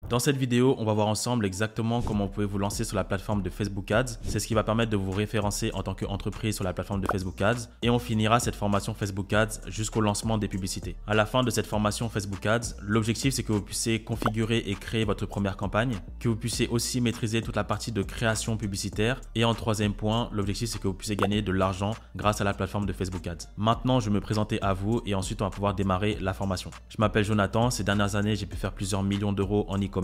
Dans cette vidéo, on va voir ensemble exactement comment vous pouvez vous lancer sur la plateforme de Facebook Ads. C'est ce qui va permettre de vous référencer en tant qu'entreprise sur la plateforme de Facebook Ads. Et on finira cette formation Facebook Ads jusqu'au lancement des publicités. À la fin de cette formation Facebook Ads, l'objectif c'est que vous puissiez configurer et créer votre première campagne, que vous puissiez aussi maîtriser toute la partie de création publicitaire. Et en troisième point, l'objectif c'est que vous puissiez gagner de l'argent grâce à la plateforme de Facebook Ads. Maintenant, je vais me présenter à vous et ensuite on va pouvoir démarrer la formation. Je m'appelle Jonathan. Ces dernières années, j'ai pu faire plusieurs millions d'euros en e-commerce.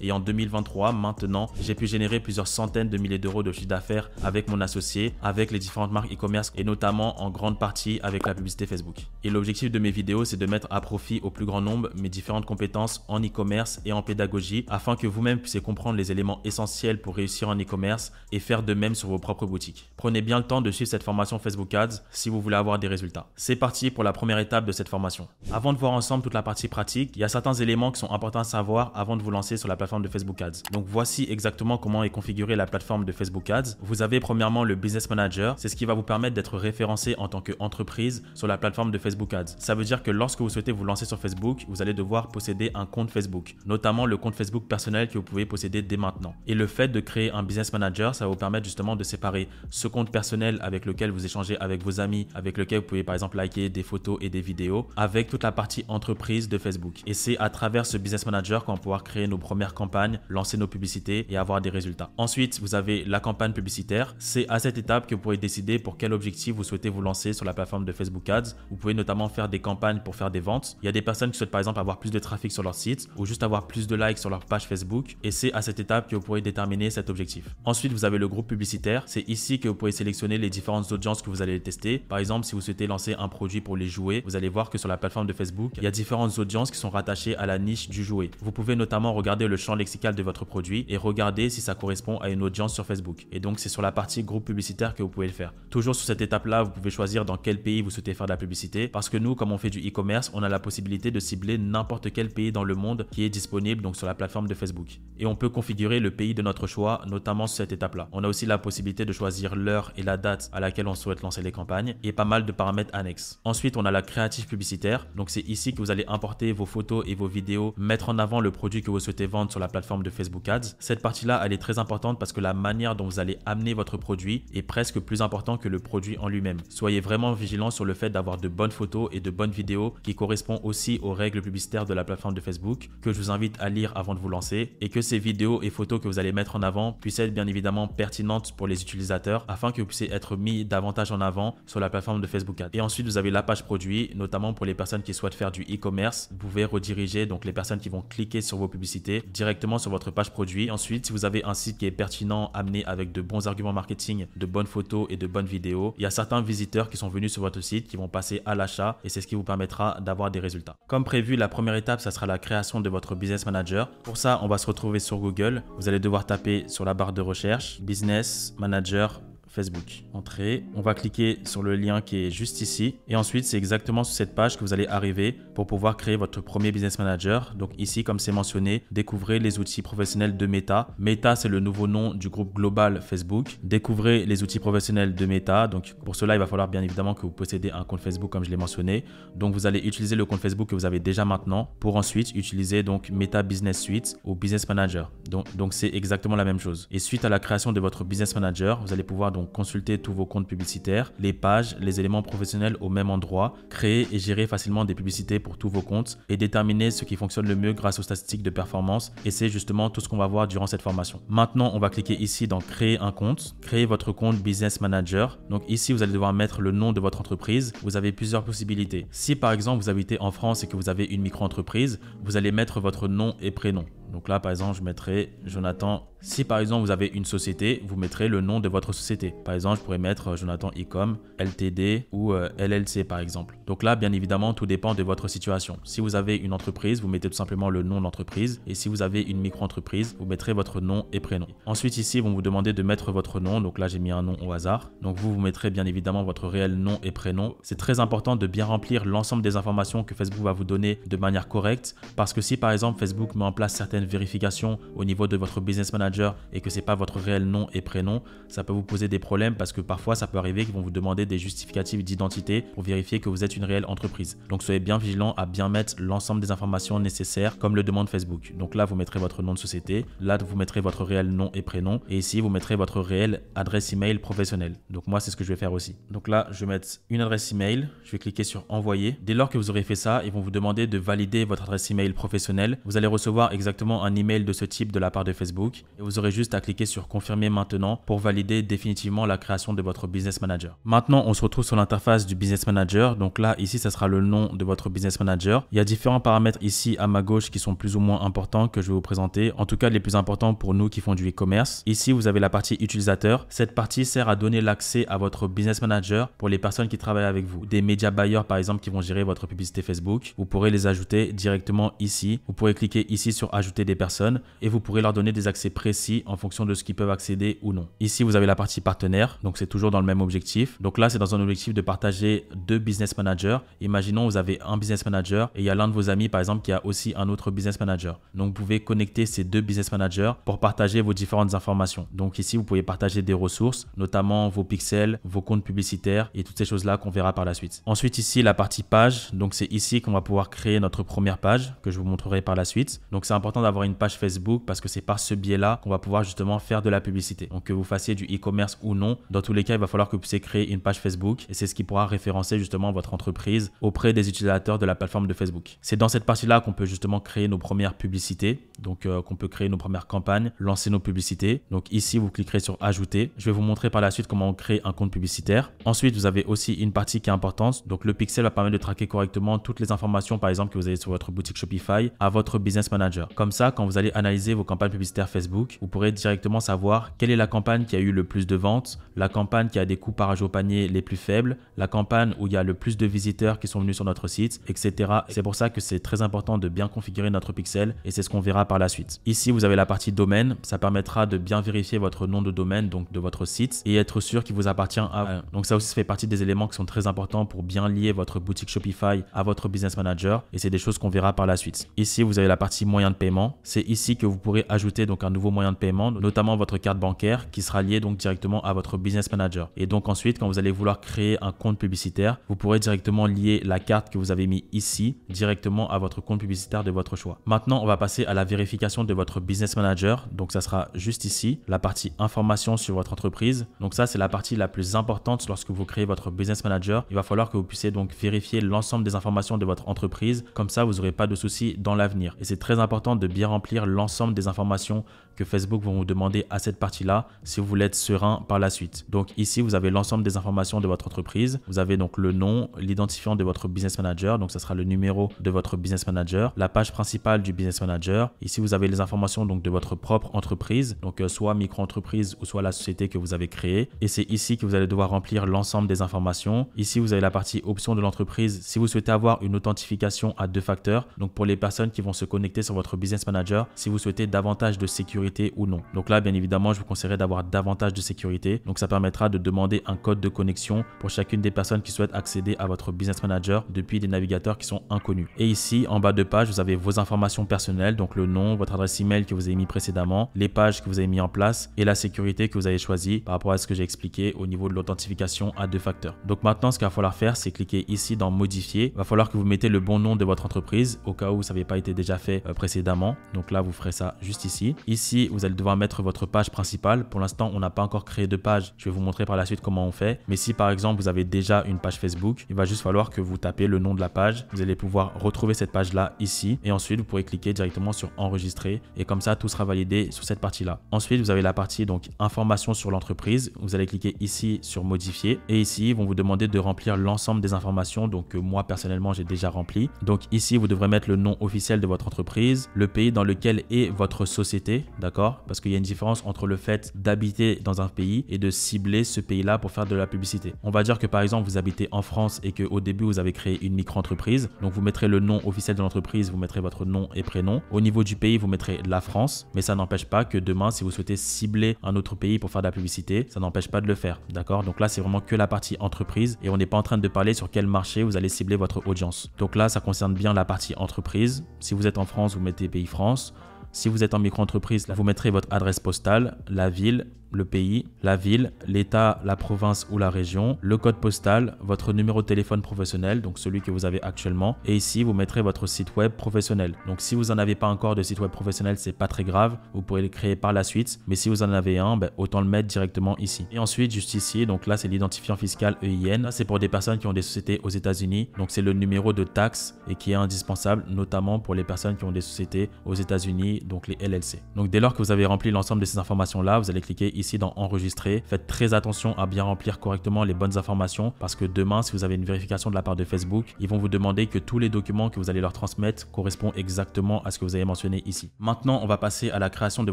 Et en 2023, maintenant, j'ai pu générer plusieurs centaines de milliers d'euros de chiffre d'affaires avec mon associé, avec les différentes marques e-commerce et notamment en grande partie avec la publicité Facebook. Et l'objectif de mes vidéos, c'est de mettre à profit au plus grand nombre mes différentes compétences en e-commerce et en pédagogie afin que vous-même puissiez comprendre les éléments essentiels pour réussir en e-commerce et faire de même sur vos propres boutiques. Prenez bien le temps de suivre cette formation Facebook Ads si vous voulez avoir des résultats. C'est parti pour la première étape de cette formation. Avant de voir ensemble toute la partie pratique, il y a certains éléments qui sont importants à savoir avant de vous lancer sur la plateforme de Facebook Ads. Donc voici exactement comment est configurée la plateforme de Facebook Ads. Vous avez premièrement le Business Manager. C'est ce qui va vous permettre d'être référencé en tant qu'entreprise sur la plateforme de Facebook Ads. Ça veut dire que lorsque vous souhaitez vous lancer sur Facebook, vous allez devoir posséder un compte Facebook, notamment le compte Facebook personnel que vous pouvez posséder dès maintenant. Et le fait de créer un Business Manager, ça va vous permettre justement de séparer ce compte personnel avec lequel vous échangez avec vos amis, avec lequel vous pouvez par exemple liker des photos et des vidéos, avec toute la partie entreprise de Facebook. Et c'est à travers ce Business Manager qu'on va pouvoir créer nos premières campagnes, lancer nos publicités et avoir des résultats. Ensuite, vous avez la campagne publicitaire. C'est à cette étape que vous pourrez décider pour quel objectif vous souhaitez vous lancer sur la plateforme de Facebook Ads. Vous pouvez notamment faire des campagnes pour faire des ventes. Il y a des personnes qui souhaitent par exemple avoir plus de trafic sur leur site ou juste avoir plus de likes sur leur page Facebook et c'est à cette étape que vous pourrez déterminer cet objectif. Ensuite, vous avez le groupe publicitaire. C'est ici que vous pourrez sélectionner les différentes audiences que vous allez tester. Par exemple, si vous souhaitez lancer un produit pour les jouets, vous allez voir que sur la plateforme de Facebook, il y a différentes audiences qui sont rattachées à la niche du jouet. Vous pouvez notamment regarder le champ lexical de votre produit et regarder si ça correspond à une audience sur Facebook. Et donc, c'est sur la partie groupe publicitaire que vous pouvez le faire. Toujours sur cette étape-là, vous pouvez choisir dans quel pays vous souhaitez faire de la publicité parce que nous, comme on fait du e-commerce, on a la possibilité de cibler n'importe quel pays dans le monde qui est disponible donc sur la plateforme de Facebook. Et on peut configurer le pays de notre choix, notamment sur cette étape-là. On a aussi la possibilité de choisir l'heure et la date à laquelle on souhaite lancer les campagnes et pas mal de paramètres annexes. Ensuite, on a la créative publicitaire. Donc, c'est ici que vous allez importer vos photos et vos vidéos, mettre en avant le produit que vous souhaitez vendre sur la plateforme de Facebook Ads. Cette partie-là, elle est très importante parce que la manière dont vous allez amener votre produit est presque plus important que le produit en lui-même. Soyez vraiment vigilant sur le fait d'avoir de bonnes photos et de bonnes vidéos qui correspondent aussi aux règles publicitaires de la plateforme de Facebook que je vous invite à lire avant de vous lancer et que ces vidéos et photos que vous allez mettre en avant puissent être bien évidemment pertinentes pour les utilisateurs afin que vous puissiez être mis davantage en avant sur la plateforme de Facebook Ads. Et ensuite, vous avez la page produit, notamment pour les personnes qui souhaitent faire du e-commerce. Vous pouvez rediriger donc les personnes qui vont cliquer sur vos publicités directement sur votre page produit. Ensuite, si vous avez un site qui est pertinent, amené avec de bons arguments marketing, de bonnes photos et de bonnes vidéos, il y a certains visiteurs qui sont venus sur votre site qui vont passer à l'achat et c'est ce qui vous permettra d'avoir des résultats. Comme prévu, la première étape, ça sera la création de votre Business Manager. Pour ça, on va se retrouver sur Google. Vous allez devoir taper sur la barre de recherche Business Manager Facebook. Entrée. On va cliquer sur le lien qui est juste ici. Et ensuite, c'est exactement sur cette page que vous allez arriver pour pouvoir créer votre premier Business Manager. Donc ici, comme c'est mentionné, découvrez les outils professionnels de Meta. Meta, c'est le nouveau nom du groupe global Facebook. Découvrez les outils professionnels de Meta. Donc pour cela, il va falloir bien évidemment que vous possédez un compte Facebook comme je l'ai mentionné. Donc vous allez utiliser le compte Facebook que vous avez déjà maintenant pour ensuite utiliser donc Meta Business Suite ou Business Manager. Donc c'est exactement la même chose. Et suite à la création de votre Business Manager, vous allez pouvoir donc consulter tous vos comptes publicitaires, les pages, les éléments professionnels au même endroit, créer et gérer facilement des publicités pour tous vos comptes et déterminer ce qui fonctionne le mieux grâce aux statistiques de performance. Et c'est justement tout ce qu'on va voir durant cette formation. Maintenant, on va cliquer ici dans créer un compte, créer votre compte Business Manager. Donc ici, vous allez devoir mettre le nom de votre entreprise. Vous avez plusieurs possibilités. Si par exemple, vous habitez en France et que vous avez une micro-entreprise, vous allez mettre votre nom et prénom. Donc là, par exemple, je mettrai Jonathan. Si par exemple, vous avez une société, vous mettrez le nom de votre société. Par exemple, je pourrais mettre Jonathan Ecom, LTD ou LLC par exemple. Donc là, bien évidemment, tout dépend de votre situation. Si vous avez une entreprise, vous mettez tout simplement le nom de l'entreprise. Et si vous avez une micro-entreprise, vous mettrez votre nom et prénom. Ensuite, ici, ils vont vous demander de mettre votre nom. Donc là, j'ai mis un nom au hasard. Donc vous mettrez bien évidemment votre réel nom et prénom. C'est très important de bien remplir l'ensemble des informations que Facebook va vous donner de manière correcte. Parce que si par exemple, Facebook met en place certaines vérifications au niveau de votre business manager, manager et que c'est pas votre réel nom et prénom, ça peut vous poser des problèmes parce que parfois ça peut arriver qu'ils vont vous demander des justificatifs d'identité pour vérifier que vous êtes une réelle entreprise. Donc soyez bien vigilant à bien mettre l'ensemble des informations nécessaires comme le demande Facebook. Donc là vous mettrez votre nom de société, là vous mettrez votre réel nom et prénom et ici vous mettrez votre réelle adresse email professionnelle. Donc moi c'est ce que je vais faire aussi. Donc là je vais mettre une adresse email, je vais cliquer sur envoyer. Dès lors que vous aurez fait ça, ils vont vous demander de valider votre adresse email professionnelle. Vous allez recevoir exactement un email de ce type de la part de Facebook et vous aurez juste à cliquer sur confirmer maintenant pour valider définitivement la création de votre business manager. Maintenant on se retrouve sur l'interface du business manager. Donc là ici ça sera le nom de votre business manager. Il y a différents paramètres ici à ma gauche qui sont plus ou moins importants que je vais vous présenter. En tout cas les plus importants pour nous qui font du e-commerce. Ici vous avez la partie utilisateur. Cette partie sert à donner l'accès à votre business manager pour les personnes qui travaillent avec vous. Des médias buyers par exemple qui vont gérer votre publicité Facebook. Vous pourrez les ajouter directement ici. Vous pourrez cliquer ici sur ajouter des personnes et vous pourrez leur donner des accès précis en fonction de ce qu'ils peuvent accéder ou non. Ici vous avez la partie partenaire. Donc c'est toujours dans le même objectif. Donc là c'est dans un objectif de partager deux business managers. Imaginons vous avez un business manager et il y a l'un de vos amis par exemple qui a aussi un autre business manager. Donc vous pouvez connecter ces deux business managers pour partager vos différentes informations. Donc ici vous pouvez partager des ressources, notamment vos pixels, vos comptes publicitaires et toutes ces choses-là qu'on verra par la suite. Ensuite ici la partie page. Donc c'est ici qu'on va pouvoir créer notre première page que je vous montrerai par la suite. Donc c'est important d'avoir une page Facebook parce que c'est par ce biais-là qu'on va pouvoir justement faire de la publicité. Donc que vous fassiez du e-commerce ou non, dans tous les cas il va falloir que vous puissiez créer une page Facebook et c'est ce qui pourra référencer justement votre entreprise auprès des utilisateurs de la plateforme de Facebook. C'est dans cette partie-là qu'on peut justement créer nos premières publicités, donc qu'on peut créer nos premières campagnes, lancer nos publicités. Donc ici, vous cliquerez sur ajouter. Je vais vous montrer par la suite comment on crée un compte publicitaire. Ensuite, vous avez aussi une partie qui est importante. Donc le pixel va permettre de traquer correctement toutes les informations, par exemple, que vous avez sur votre boutique Shopify à votre business manager. Comme ça, quand vous allez analyser vos campagnes publicitaires Facebook, vous pourrez directement savoir quelle est la campagne qui a eu le plus de ventes, la campagne qui a des coûts par achat au panier les plus faibles, la campagne où il y a le plus de visiteurs qui sont venus sur notre site, etc. C'est pour ça que c'est très important de bien configurer notre pixel et c'est ce qu'on verra par la suite. Ici, vous avez la partie domaine. Ça permettra de bien vérifier votre nom de domaine, donc de votre site et être sûr qu'il vous appartient à vous. Donc ça aussi, ça fait partie des éléments qui sont très importants pour bien lier votre boutique Shopify à votre business manager et c'est des choses qu'on verra par la suite. Ici, vous avez la partie moyen de paiement. C'est ici que vous pourrez ajouter donc un nouveau moyen de paiement, notamment votre carte bancaire qui sera liée donc directement à votre business manager. Et donc ensuite, quand vous allez vouloir créer un compte publicitaire, vous pourrez directement lier la carte que vous avez mis ici directement à votre compte publicitaire de votre choix. Maintenant, on va passer à la vérification de votre business manager. Donc ça sera juste ici, la partie information sur votre entreprise. Donc ça, c'est la partie la plus importante lorsque vous créez votre business manager. Il va falloir que vous puissiez donc vérifier l'ensemble des informations de votre entreprise. Comme ça, vous n'aurez pas de soucis dans l'avenir. Et c'est très important de bien remplir l'ensemble des informations que Facebook vont vous demander à cette partie-là si vous voulez être serein par la suite. Donc ici, vous avez l'ensemble des informations de votre entreprise. Vous avez donc le nom, l'identifiant de votre business manager. Donc ça sera le numéro de votre business manager, la page principale du business manager. Ici, vous avez les informations donc de votre propre entreprise, donc soit micro-entreprise ou soit la société que vous avez créée. Et c'est ici que vous allez devoir remplir l'ensemble des informations. Ici, vous avez la partie options de l'entreprise. Si vous souhaitez avoir une authentification à 2 facteurs, donc pour les personnes qui vont se connecter sur votre business manager, si vous souhaitez davantage de sécurité ou non. Donc là, bien évidemment, je vous conseillerais d'avoir davantage de sécurité. Donc ça permettra de demander un code de connexion pour chacune des personnes qui souhaitent accéder à votre business manager depuis des navigateurs qui sont inconnus. Et ici, en bas de page, vous avez vos informations personnelles, donc le nom, votre adresse email que vous avez mis précédemment, les pages que vous avez mis en place et la sécurité que vous avez choisie par rapport à ce que j'ai expliqué au niveau de l'authentification à 2 facteurs. Donc maintenant, ce qu'il va falloir faire, c'est cliquer ici dans modifier. Il va falloir que vous mettez le bon nom de votre entreprise au cas où ça n'avait pas été déjà fait précédemment. Donc là, vous ferez ça juste ici. Ici, vous allez devoir mettre votre page principale. Pour l'instant, on n'a pas encore créé de page. Je vais vous montrer par la suite comment on fait. Mais si par exemple, vous avez déjà une page Facebook, il va juste falloir que vous tapez le nom de la page. Vous allez pouvoir retrouver cette page-là ici. Et ensuite, vous pourrez cliquer directement sur enregistrer. Et comme ça, tout sera validé sur cette partie-là. Ensuite, vous avez la partie donc information sur l'entreprise. Vous allez cliquer ici sur modifier. Et ici, ils vont vous demander de remplir l'ensemble des informations. Donc moi, personnellement, j'ai déjà rempli. Donc ici, vous devrez mettre le nom officiel de votre entreprise, le pays dans lequel est votre société, d'accord? Parce qu'il y a une différence entre le fait d'habiter dans un pays et de cibler ce pays-là pour faire de la publicité. On va dire que par exemple, vous habitez en France et qu'au début, vous avez créé une micro-entreprise. Donc vous mettrez le nom officiel de l'entreprise, vous mettrez votre nom et prénom. Au niveau du pays, vous mettrez la France, mais ça n'empêche pas que demain, si vous souhaitez cibler un autre pays pour faire de la publicité, ça n'empêche pas de le faire, d'accord? Donc là, c'est vraiment que la partie entreprise et on n'est pas en train de parler sur quel marché vous allez cibler votre audience. Donc là, ça concerne bien la partie entreprise. Si vous êtes en France, vous mettez pays France. Si vous êtes en micro-entreprise, vous mettrez votre adresse postale, la ville, le pays, la ville, l'État, la province ou la région, le code postal, votre numéro de téléphone professionnel, donc celui que vous avez actuellement. Et ici, vous mettrez votre site web professionnel. Donc si vous n'en avez pas encore de site web professionnel, c'est pas très grave. Vous pourrez le créer par la suite. Mais si vous en avez un, autant le mettre directement ici. Et ensuite, juste ici, donc là, c'est l'identifiant fiscal EIN. C'est pour des personnes qui ont des sociétés aux États-Unis. Donc c'est le numéro de taxe et qui est indispensable, notamment pour les personnes qui ont des sociétés aux États-Unis, donc les LLC. Donc dès lors que vous avez rempli l'ensemble de ces informations-là, vous allez cliquer ici dans enregistrer. Faites très attention à bien remplir correctement les bonnes informations parce que demain, si vous avez une vérification de la part de Facebook, ils vont vous demander que tous les documents que vous allez leur transmettre correspondent exactement à ce que vous avez mentionné ici. Maintenant, on va passer à la création de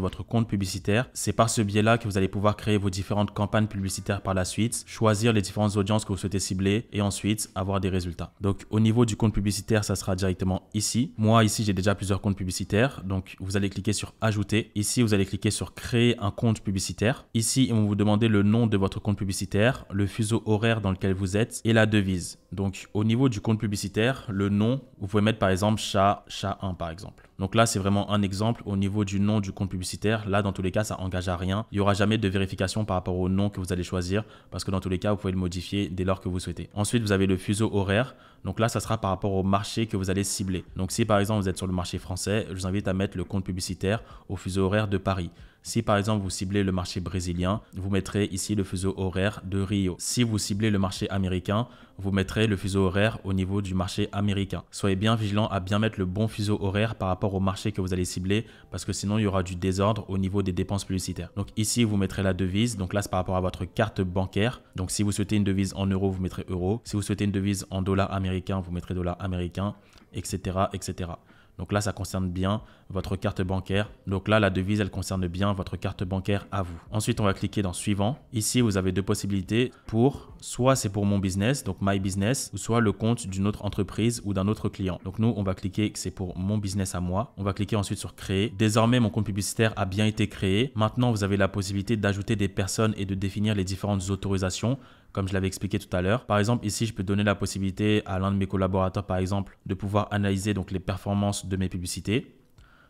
votre compte publicitaire. C'est par ce biais-là que vous allez pouvoir créer vos différentes campagnes publicitaires par la suite, choisir les différentes audiences que vous souhaitez cibler et ensuite avoir des résultats. Donc au niveau du compte publicitaire, ça sera directement ici. Moi, ici, j'ai déjà plusieurs comptes publicitaires. Donc vous allez cliquer sur ajouter. Ici, vous allez cliquer sur créer un compte publicitaire. Ici, ils vont vous demander le nom de votre compte publicitaire, le fuseau horaire dans lequel vous êtes et la devise. Donc, au niveau du compte publicitaire, le nom, vous pouvez mettre par exemple chat 1 par exemple. Donc là, c'est vraiment un exemple au niveau du nom du compte publicitaire. Là, dans tous les cas, ça engage à rien. Il n'y aura jamais de vérification par rapport au nom que vous allez choisir parce que dans tous les cas, vous pouvez le modifier dès lors que vous souhaitez. Ensuite, vous avez le fuseau horaire. Donc là, ça sera par rapport au marché que vous allez cibler. Donc si par exemple, vous êtes sur le marché français, je vous invite à mettre le compte publicitaire au fuseau horaire de Paris. Si par exemple, vous ciblez le marché brésilien, vous mettrez ici le fuseau horaire de Rio. Si vous ciblez le marché américain, vous mettrez le fuseau horaire au niveau du marché américain. Soyez bien vigilant à bien mettre le bon fuseau horaire par rapport au marché que vous allez cibler parce que sinon, il y aura du désordre au niveau des dépenses publicitaires. Donc ici, vous mettrez la devise. Donc là, c'est par rapport à votre carte bancaire. Donc si vous souhaitez une devise en euros, vous mettrez euros. Si vous souhaitez une devise en dollars américains, vous mettrez dollars américains, etc., etc. Donc là, ça concerne bien votre carte bancaire. Donc là, la devise, elle concerne bien votre carte bancaire à vous. Ensuite, on va cliquer dans suivant. Ici, vous avez deux possibilités pour, soit c'est pour mon business, donc my business, ou soit le compte d'une autre entreprise ou d'un autre client. Donc nous, on va cliquer que c'est pour mon business à moi. On va cliquer ensuite sur créer. Désormais, mon compte publicitaire a bien été créé. Maintenant, vous avez la possibilité d'ajouter des personnes et de définir les différentes autorisations, comme je l'avais expliqué tout à l'heure. Par exemple, ici, je peux donner la possibilité à l'un de mes collaborateurs, par exemple, de pouvoir analyser donc les performances de mes publicités.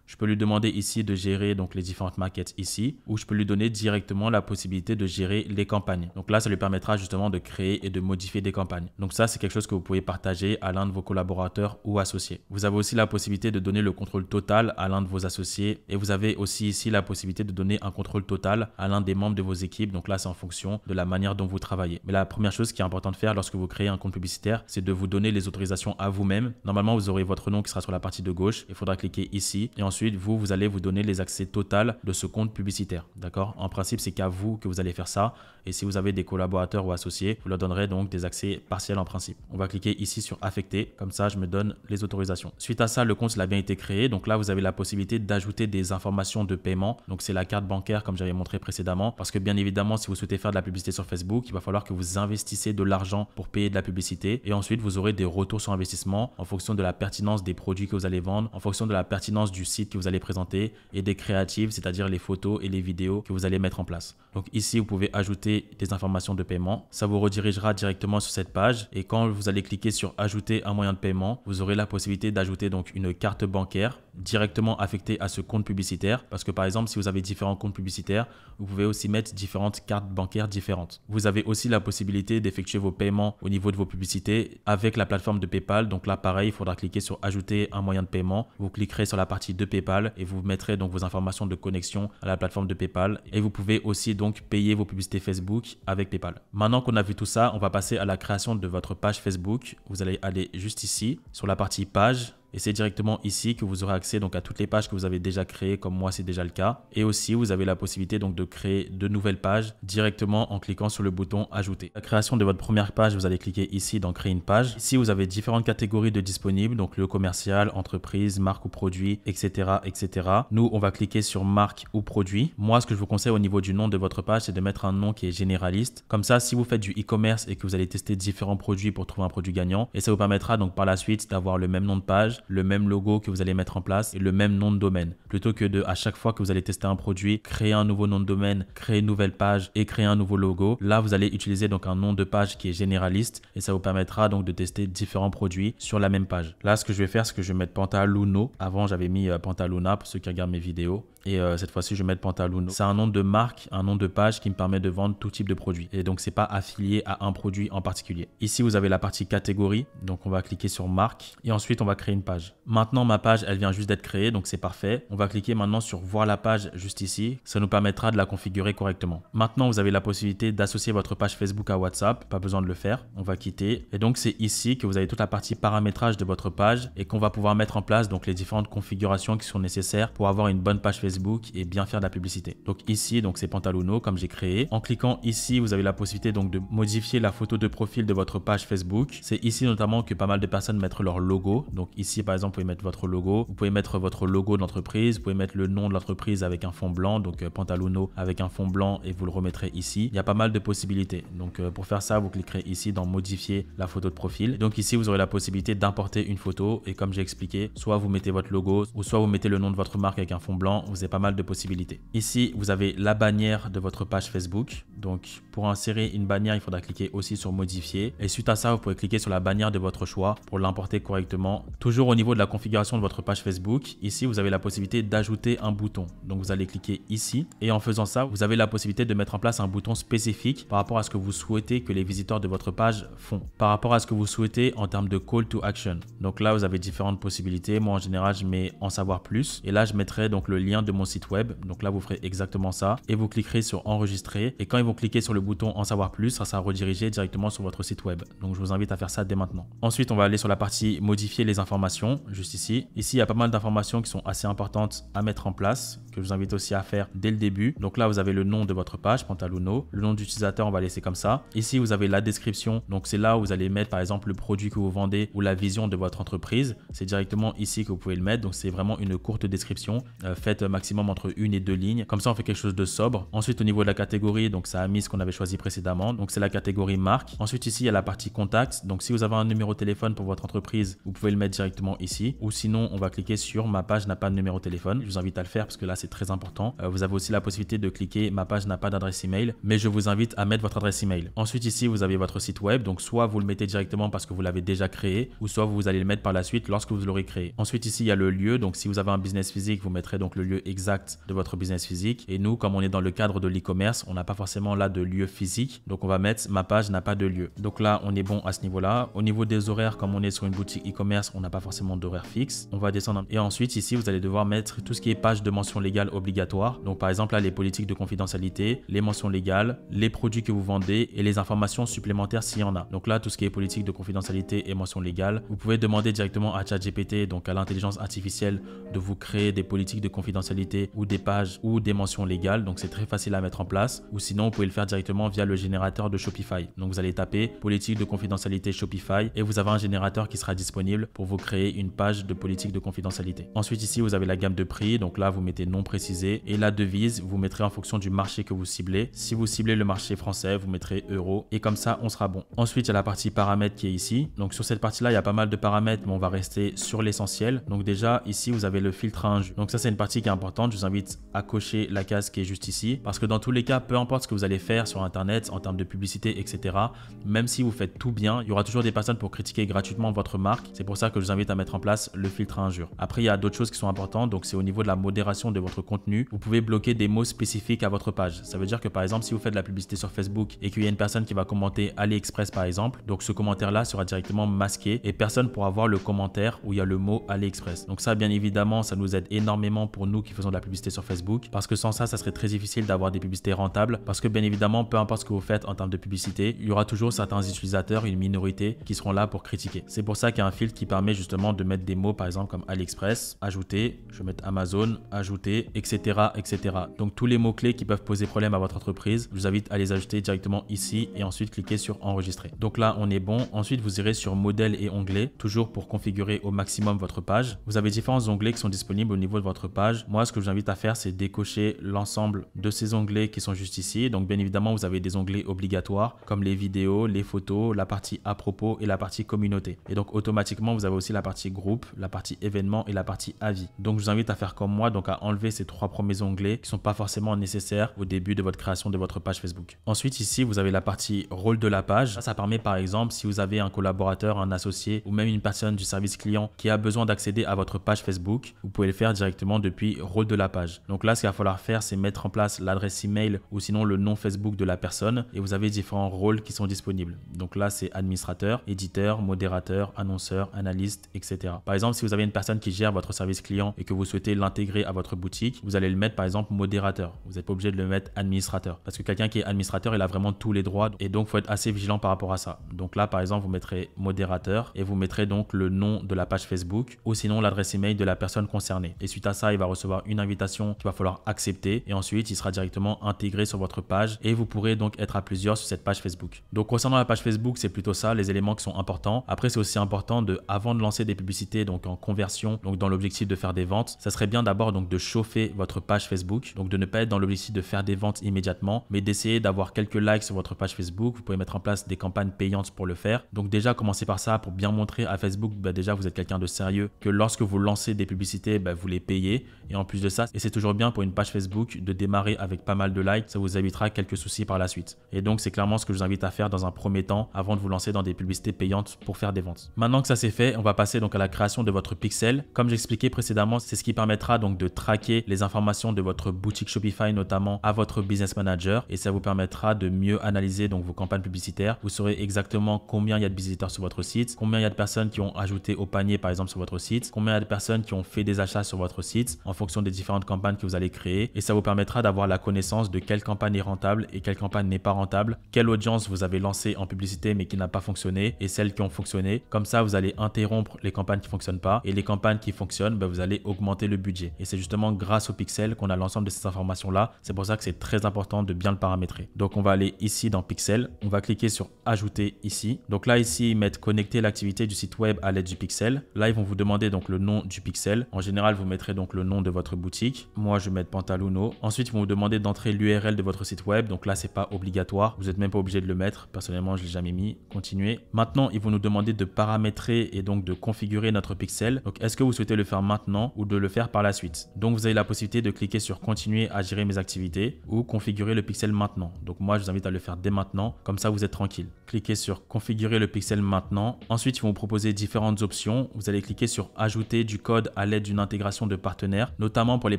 Je peux lui demander ici de gérer donc les différentes maquettes ici, ou je peux lui donner directement la possibilité de gérer les campagnes. Donc là, ça lui permettra justement de créer et de modifier des campagnes. Donc ça, c'est quelque chose que vous pouvez partager à l'un de vos collaborateurs ou associés. Vous avez aussi la possibilité de donner le contrôle total à l'un de vos associés et vous avez aussi ici la possibilité de donner un contrôle total à l'un des membres de vos équipes. Donc là, c'est en fonction de la manière dont vous travaillez. Mais la première chose qui est importante de faire lorsque vous créez un compte publicitaire, c'est de vous donner les autorisations à vous-même. Normalement, vous aurez votre nom qui sera sur la partie de gauche. Il faudra cliquer ici et ensuite, vous allez vous donner les accès total de ce compte publicitaire. D'accord? En principe, c'est qu'à vous que vous allez faire ça. Et si vous avez des collaborateurs ou associés, vous leur donnerez donc des accès partiels en principe. On va cliquer ici sur affecter. Comme ça, je me donne les autorisations. Suite à ça, le compte il a bien été créé. Donc là, vous avez la possibilité d'ajouter des informations de paiement. Donc c'est la carte bancaire comme j'avais montré précédemment. Parce que bien évidemment, si vous souhaitez faire de la publicité sur Facebook, il va falloir que vous investissez de l'argent pour payer de la publicité. Et ensuite, vous aurez des retours sur investissement en fonction de la pertinence des produits que vous allez vendre, en fonction de la pertinence du site que vous allez présenter et des créatives, c'est-à-dire les photos et les vidéos que vous allez mettre en place. Donc ici, vous pouvez ajouter des informations de paiement. Ça vous redirigera directement sur cette page et quand vous allez cliquer sur ajouter un moyen de paiement, vous aurez la possibilité d'ajouter donc une carte bancaire directement affectée à ce compte publicitaire parce que par exemple, si vous avez différents comptes publicitaires, vous pouvez aussi mettre différentes cartes bancaires différentes. Vous avez aussi la possibilité d'effectuer vos paiements au niveau de vos publicités avec la plateforme de PayPal. Donc là, pareil, il faudra cliquer sur ajouter un moyen de paiement. Vous cliquerez sur la partie de PayPal et vous mettrez donc vos informations de connexion à la plateforme de PayPal et vous pouvez aussi donc payer vos publicités Facebook avec PayPal. Maintenant qu'on a vu tout ça, on va passer à la création de votre page Facebook. Vous allez aller juste ici sur la partie page. Et c'est directement ici que vous aurez accès donc à toutes les pages que vous avez déjà créées, comme moi c'est déjà le cas. Et aussi vous avez la possibilité donc de créer de nouvelles pages directement en cliquant sur le bouton ajouter. La création de votre première page, vous allez cliquer ici dans créer une page. Ici vous avez différentes catégories de disponibles, donc le commercial, entreprise, marque ou produit, etc., etc. Nous on va cliquer sur marque ou produit. Moi ce que je vous conseille au niveau du nom de votre page, c'est de mettre un nom qui est généraliste. Comme ça, si vous faites du e-commerce et que vous allez tester différents produits pour trouver un produit gagnant, et ça vous permettra donc par la suite d'avoir le même nom de page page, le même logo que vous allez mettre en place et le même nom de domaine. Plutôt que de, à chaque fois que vous allez tester un produit, créer un nouveau nom de domaine, créer une nouvelle page et créer un nouveau logo. Là, vous allez utiliser donc un nom de page qui est généraliste et ça vous permettra donc de tester différents produits sur la même page. Là, ce que je vais faire, c'est que je vais mettre Pantaluno. Avant, j'avais mis Pantaluna pour ceux qui regardent mes vidéos. Et cette fois-ci, je vais mettre Pantaluno. C'est un nom de marque, un nom de page qui me permet de vendre tout type de produit. Et donc, c'est pas affilié à un produit en particulier. Ici, vous avez la partie catégorie. Donc, on va cliquer sur marque et ensuite, on va créer une page. Maintenant, ma page, elle vient juste d'être créée. Donc, c'est parfait. On va cliquer maintenant sur voir la page juste ici. Ça nous permettra de la configurer correctement. Maintenant, vous avez la possibilité d'associer votre page Facebook à WhatsApp. Pas besoin de le faire. On va quitter. Et donc, c'est ici que vous avez toute la partie paramétrage de votre page et qu'on va pouvoir mettre en place donc les différentes configurations qui sont nécessaires pour avoir une bonne page Facebook et bien faire de la publicité. Donc ici, donc c'est Pantaluno comme j'ai créé. En cliquant ici, vous avez la possibilité donc de modifier la photo de profil de votre page Facebook. C'est ici notamment que pas mal de personnes mettent leur logo. Donc ici, par exemple, vous pouvez mettre votre logo. Vous pouvez mettre votre logo d'entreprise. Vous pouvez mettre le nom de l'entreprise avec un fond blanc. Donc Pantaluno avec un fond blanc et vous le remettrez ici. Il y a pas mal de possibilités. Donc pour faire ça, vous cliquerez ici dans modifier la photo de profil. Et donc ici, vous aurez la possibilité d'importer une photo et comme j'ai expliqué, soit vous mettez votre logo ou soit vous mettez le nom de votre marque avec un fond blanc. Vous avez pas mal de possibilités. Ici, vous avez la bannière de votre page Facebook. Donc, pour insérer une bannière, il faudra cliquer aussi sur modifier. Et suite à ça, vous pouvez cliquer sur la bannière de votre choix pour l'importer correctement. Toujours au niveau de la configuration de votre page Facebook, ici, vous avez la possibilité d'ajouter un bouton. Donc, vous allez cliquer ici. Et en faisant ça, vous avez la possibilité de mettre en place un bouton spécifique par rapport à ce que vous souhaitez que les visiteurs de votre page font. Par rapport à ce que vous souhaitez en termes de call to action. Donc là, vous avez différentes possibilités. Moi, en général, je mets en savoir plus. Et là, je mettrai donc le lien de mon site web. Donc là, vous ferez exactement ça et vous cliquerez sur enregistrer. Et quand ils vont cliquer sur le bouton en savoir plus, ça sera redirigé directement sur votre site web. Donc je vous invite à faire ça dès maintenant. Ensuite, on va aller sur la partie modifier les informations, juste ici. Ici, il y a pas mal d'informations qui sont assez importantes à mettre en place, que je vous invite aussi à faire dès le début. Donc là, vous avez le nom de votre page, Pantaluno. Le nom d'utilisateur, on va laisser comme ça. Ici, vous avez la description. Donc c'est là où vous allez mettre par exemple le produit que vous vendez ou la vision de votre entreprise. C'est directement ici que vous pouvez le mettre. Donc c'est vraiment une courte description. Faites maximum entre 1 et 2 lignes. Comme ça, on fait quelque chose de sobre. Ensuite, au niveau de la catégorie, donc ça a mis ce qu'on avait choisi précédemment. Donc c'est la catégorie marque. Ensuite, ici, il y a la partie contact. Donc si vous avez un numéro de téléphone pour votre entreprise, vous pouvez le mettre directement ici. Ou sinon, on va cliquer sur ma page n'a pas de numéro de téléphone. Je vous invite à le faire parce que là, c'est très important. Vous avez aussi la possibilité de cliquer ma page n'a pas d'adresse email, mais je vous invite à mettre votre adresse email. Ensuite, ici, vous avez votre site web. Donc soit vous le mettez directement parce que vous l'avez déjà créé, ou soit vous allez le mettre par la suite lorsque vous l'aurez créé. Ensuite, ici, il y a le lieu. Donc si vous avez un business physique, vous mettrez donc le lieu exact de votre business physique. Et nous, comme on est dans le cadre de l'e-commerce, on n'a pas forcément là de lieu physique. Donc on va mettre ma page n'a pas de lieu. Donc là, on est bon à ce niveau-là. Au niveau des horaires, comme on est sur une boutique e-commerce, on n'a pas forcément d'horaire fixe. On va descendre. Et ensuite, ici, vous allez devoir mettre tout ce qui est page de mention légale obligatoire. Donc par exemple, là, les politiques de confidentialité, les mentions légales, les produits que vous vendez et les informations supplémentaires s'il y en a. Donc là, tout ce qui est politique de confidentialité et mention légale, vous pouvez demander directement à ChatGPT, donc à l'intelligence artificielle, de vous créer des politiques de confidentialité ou des pages ou des mentions légales. Donc c'est très facile à mettre en place. Ou sinon, vous pouvez le faire directement via le générateur de Shopify. Donc vous allez taper politique de confidentialité Shopify et vous avez un générateur qui sera disponible pour vous créer une page de politique de confidentialité. Ensuite, ici, vous avez la gamme de prix. Donc là, vous mettez non précisé et la devise, vous mettrez en fonction du marché que vous ciblez. Si vous ciblez le marché français, vous mettrez euro et comme ça, on sera bon. Ensuite, il y a la partie paramètres qui est ici. Donc sur cette partie-là, il y a pas mal de paramètres, mais on va rester sur l'essentiel. Donc déjà, ici, vous avez le filtre à injure. Donc ça, c'est une partie qui est importante. Je vous invite à cocher la case qui est juste ici parce que dans tous les cas, peu importe ce que vous allez faire sur Internet en termes de publicité, etc., même si vous faites tout bien, il y aura toujours des personnes pour critiquer gratuitement votre marque. C'est pour ça que je vous invite à mettre en place le filtre à injure. Après, il y a d'autres choses qui sont importantes. Donc c'est au niveau de la modération de votre contenu. Vous pouvez bloquer des mots spécifiques à votre page. Ça veut dire que par exemple, si vous faites de la publicité sur Facebook et qu'il y a une personne qui va commenter AliExpress par exemple, donc ce commentaire-là sera directement masqué et personne ne pourra voir le commentaire où il y a le mot AliExpress. Donc ça, bien évidemment, ça nous aide énormément pour nous qui faisons de la publicité sur Facebook parce que sans ça, ça serait très difficile d'avoir des publicités rentables parce que bien évidemment, peu importe ce que vous faites en termes de publicité, il y aura toujours certains utilisateurs, une minorité qui seront là pour critiquer. C'est pour ça qu'il y a un filtre qui permet justement de mettre des mots par exemple comme AliExpress, ajouter, je vais mettre Amazon, ajouter, etc., etc. Donc tous les mots-clés qui peuvent poser problème à votre entreprise, je vous invite à les ajouter directement ici et ensuite cliquer sur enregistrer. Donc là, on est bon. Ensuite, vous irez sur modèle et onglets, toujours pour configurer au maximum votre page. Vous avez différents onglets qui sont disponibles au niveau de votre page. Moi, moi, ce que je vous invite à faire, c'est décocher l'ensemble de ces onglets qui sont juste ici. Donc, bien évidemment, vous avez des onglets obligatoires comme les vidéos, les photos, la partie à propos et la partie communauté. Et donc, automatiquement, vous avez aussi la partie groupe, la partie événements et la partie avis. Donc, je vous invite à faire comme moi, donc à enlever ces 3 premiers onglets qui ne sont pas forcément nécessaires au début de votre création de votre page Facebook. Ensuite, ici, vous avez la partie rôle de la page. Ça permet, par exemple, si vous avez un collaborateur, un associé ou même une personne du service client qui a besoin d'accéder à votre page Facebook, vous pouvez le faire directement depuis rôle de la page. Donc là, ce qu'il va falloir faire, c'est mettre en place l'adresse email ou sinon le nom Facebook de la personne et vous avez différents rôles qui sont disponibles. Donc là, c'est administrateur, éditeur, modérateur, annonceur, analyste, etc. Par exemple, si vous avez une personne qui gère votre service client et que vous souhaitez l'intégrer à votre boutique, vous allez le mettre par exemple modérateur. Vous n'êtes pas obligé de le mettre administrateur parce que quelqu'un qui est administrateur, il a vraiment tous les droits et donc il faut être assez vigilant par rapport à ça. Donc là, par exemple, vous mettrez modérateur et vous mettrez donc le nom de la page Facebook ou sinon l'adresse email de la personne concernée. Et suite à ça, il va recevoir une invitation qu'il va falloir accepter et ensuite il sera directement intégré sur votre page et vous pourrez donc être à plusieurs sur cette page Facebook. Donc concernant la page Facebook, c'est plutôt ça, les éléments qui sont importants. Après, c'est aussi important avant de lancer des publicités donc en conversion, donc dans l'objectif de faire des ventes, ça serait bien d'abord donc de chauffer votre page Facebook, donc de ne pas être dans l'objectif de faire des ventes immédiatement, mais d'essayer d'avoir quelques likes sur votre page Facebook. Vous pouvez mettre en place des campagnes payantes pour le faire. Donc déjà, commencez par ça pour bien montrer à Facebook, déjà vous êtes quelqu'un de sérieux, que lorsque vous lancez des publicités, vous les payez. Et en plus de ça, et c'est toujours bien pour une page Facebook de démarrer avec pas mal de likes, ça vous évitera quelques soucis par la suite. Et donc c'est clairement ce que je vous invite à faire dans un premier temps avant de vous lancer dans des publicités payantes pour faire des ventes. Maintenant que ça c'est fait, on va passer donc à la création de votre pixel. Comme j'expliquais précédemment, c'est ce qui permettra donc de traquer les informations de votre boutique Shopify notamment à votre business manager et ça vous permettra de mieux analyser donc vos campagnes publicitaires. Vous saurez exactement combien il y a de visiteurs sur votre site, combien il y a de personnes qui ont ajouté au panier par exemple sur votre site, combien il y a de personnes qui ont fait des achats sur votre site en fonction des différentes campagnes que vous allez créer et ça vous permettra d'avoir la connaissance de quelle campagne est rentable et quelle campagne n'est pas rentable, quelle audience vous avez lancée en publicité mais qui n'a pas fonctionné et celles qui ont fonctionné. Comme ça, vous allez interrompre les campagnes qui ne fonctionnent pas et les campagnes qui fonctionnent, vous allez augmenter le budget. Et c'est justement grâce au pixel qu'on a l'ensemble de ces informations-là. C'est pour ça que c'est très important de bien le paramétrer. Donc, on va aller ici dans pixel. On va cliquer sur ajouter ici. Donc là, ici, ils mettent connecter l'activité du site web à l'aide du pixel. Là, ils vont vous demander donc le nom du pixel. En général, vous mettrez donc le nom de votre boutique. Moi, je vais mettre Pantaluno. Ensuite, ils vont vous demander d'entrer l'URL de votre site web. Donc là, c'est pas obligatoire. Vous n'êtes même pas obligé de le mettre. Personnellement, je l'ai jamais mis. Continuez. Maintenant, ils vont nous demander de paramétrer et donc de configurer notre pixel. Donc, est-ce que vous souhaitez le faire maintenant ou de le faire par la suite? Donc, vous avez la possibilité de cliquer sur continuer à gérer mes activités ou configurer le pixel maintenant. Donc, moi, je vous invite à le faire dès maintenant. Comme ça, vous êtes tranquille. Cliquez sur configurer le pixel maintenant. Ensuite, ils vont vous proposer différentes options. Vous allez cliquer sur ajouter du code à l'aide d'une intégration de partenaires, notamment pour les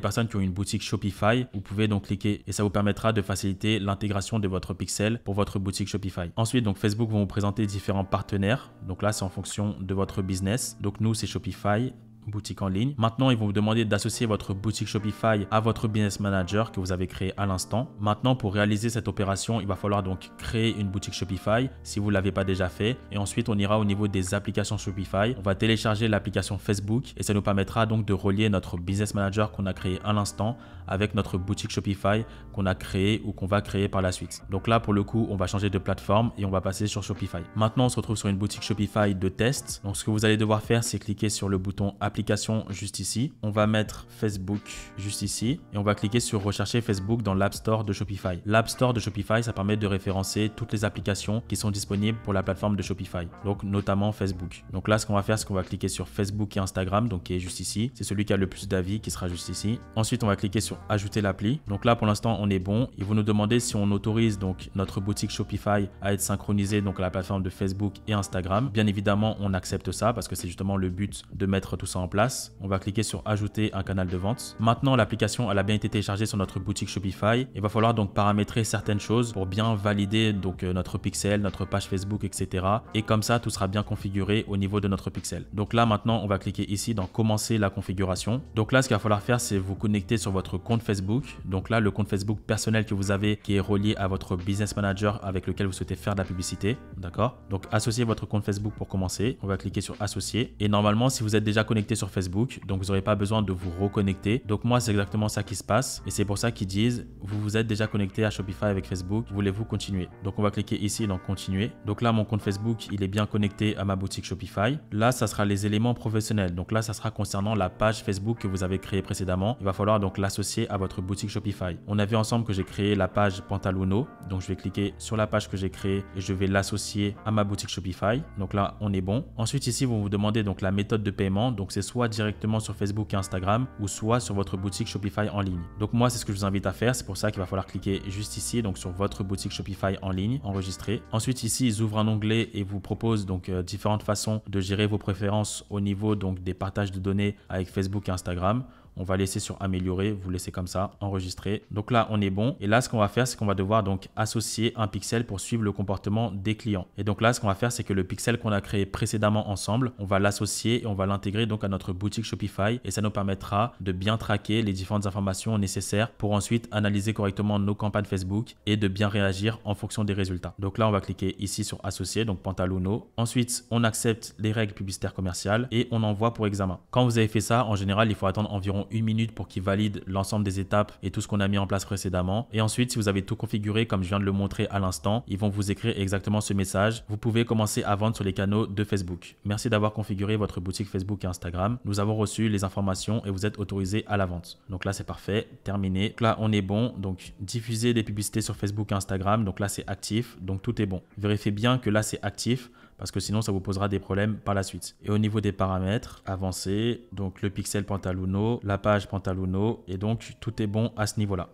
personnes qui ont une boutique Shopify. Vous pouvez donc cliquer et ça vous permettra de faciliter l'intégration de votre pixel pour votre boutique Shopify. Ensuite, donc Facebook vont vous présenter différents partenaires. Donc là, c'est en fonction de votre business. Donc nous, c'est Shopify. Boutique en ligne. Maintenant, ils vont vous demander d'associer votre boutique Shopify à votre business manager que vous avez créé à l'instant. Maintenant, pour réaliser cette opération, il va falloir donc créer une boutique Shopify si vous ne l'avez pas déjà fait. Et ensuite, on ira au niveau des applications Shopify. On va télécharger l'application Facebook et ça nous permettra donc de relier notre business manager qu'on a créé à l'instant avec notre boutique Shopify qu'on a créé ou qu'on va créer par la suite. Donc là, pour le coup, on va changer de plateforme et on va passer sur Shopify. Maintenant, on se retrouve sur une boutique Shopify de test. Donc, ce que vous allez devoir faire, c'est cliquer sur le bouton application juste ici. On va mettre Facebook juste ici et on va cliquer sur rechercher Facebook dans l'App Store de Shopify. L'App Store de Shopify, ça permet de référencer toutes les applications qui sont disponibles pour la plateforme de Shopify, donc notamment Facebook. Donc là, ce qu'on va faire, c'est qu'on va cliquer sur Facebook et Instagram, donc qui est juste ici. C'est celui qui a le plus d'avis qui sera juste ici. Ensuite, on va cliquer sur ajouter l'appli. Donc là, pour l'instant, on est bon. Ils vont nous demander si on autorise donc notre boutique Shopify à être synchronisée donc à la plateforme de Facebook et Instagram. Bien évidemment, on accepte ça parce que c'est justement le but de mettre tout ça en place. On va cliquer sur ajouter un canal de vente. Maintenant, l'application elle a bien été téléchargée sur notre boutique Shopify. Il va falloir donc paramétrer certaines choses pour bien valider donc notre pixel, notre page Facebook, etc. Et comme ça, tout sera bien configuré au niveau de notre pixel. Donc là, maintenant, on va cliquer ici dans commencer la configuration. Donc là, ce qu'il va falloir faire, c'est vous connecter sur votre compte Facebook. Donc là, le compte Facebook personnel que vous avez qui est relié à votre business manager avec lequel vous souhaitez faire de la publicité. D'accord? Donc associez votre compte Facebook pour commencer. On va cliquer sur associer. Et normalement, si vous êtes déjà connecté connecté sur Facebook, donc vous n'aurez pas besoin de vous reconnecter. Donc moi, c'est exactement ça qui se passe et c'est pour ça qu'ils disent vous vous êtes déjà connecté à Shopify avec Facebook, voulez-vous continuer? Donc on va cliquer ici dans continuer. Donc là, mon compte Facebook, il est bien connecté à ma boutique Shopify. Là, ça sera les éléments professionnels. Donc là, ça sera concernant la page Facebook que vous avez créée précédemment. Il va falloir donc l'associer à votre boutique Shopify. On a vu ensemble que j'ai créé la page Pantaluno. Donc je vais cliquer sur la page que j'ai créée et je vais l'associer à ma boutique Shopify. Donc là, on est bon. Ensuite, ici, vous demandez donc la méthode de paiement. Donc c'est soit directement sur Facebook et Instagram ou soit sur votre boutique Shopify en ligne. Donc moi, c'est ce que je vous invite à faire. C'est pour ça qu'il va falloir cliquer juste ici, donc sur votre boutique Shopify en ligne, enregistrer. Ensuite, ici, ils ouvrent un onglet et vous proposent donc différentes façons de gérer vos préférences au niveau donc des partages de données avec Facebook et Instagram. On va laisser sur améliorer, vous laissez comme ça, enregistrer. Donc là, on est bon. Et là, ce qu'on va faire, c'est qu'on va devoir donc associer un pixel pour suivre le comportement des clients. Et donc là, ce qu'on va faire, c'est que le pixel qu'on a créé précédemment ensemble, on va l'associer et on va l'intégrer donc à notre boutique Shopify. Et ça nous permettra de bien traquer les différentes informations nécessaires pour ensuite analyser correctement nos campagnes Facebook et de bien réagir en fonction des résultats. Donc là, on va cliquer ici sur associer, donc Pantaluno. Ensuite, on accepte les règles publicitaires commerciales et on envoie pour examen. Quand vous avez fait ça, en général, il faut attendre environ 1 minute pour qu'il valide l'ensemble des étapes et tout ce qu'on a mis en place précédemment. Et ensuite, si vous avez tout configuré comme je viens de le montrer à l'instant, ils vont vous écrire exactement ce message. Vous pouvez commencer à vendre sur les canaux de Facebook. Merci d'avoir configuré votre boutique Facebook et Instagram. Nous avons reçu les informations et vous êtes autorisé à la vente. Donc là, c'est parfait, terminé. Donc là, on est bon. Donc diffuser des publicités sur Facebook et Instagram. Donc là, c'est actif. Donc tout est bon. Vérifiez bien que là, c'est actif, parce que sinon ça vous posera des problèmes par la suite. Et au niveau des paramètres, avancés, donc le pixel Pantaluno, la page Pantaluno, et donc tout est bon à ce niveau-là.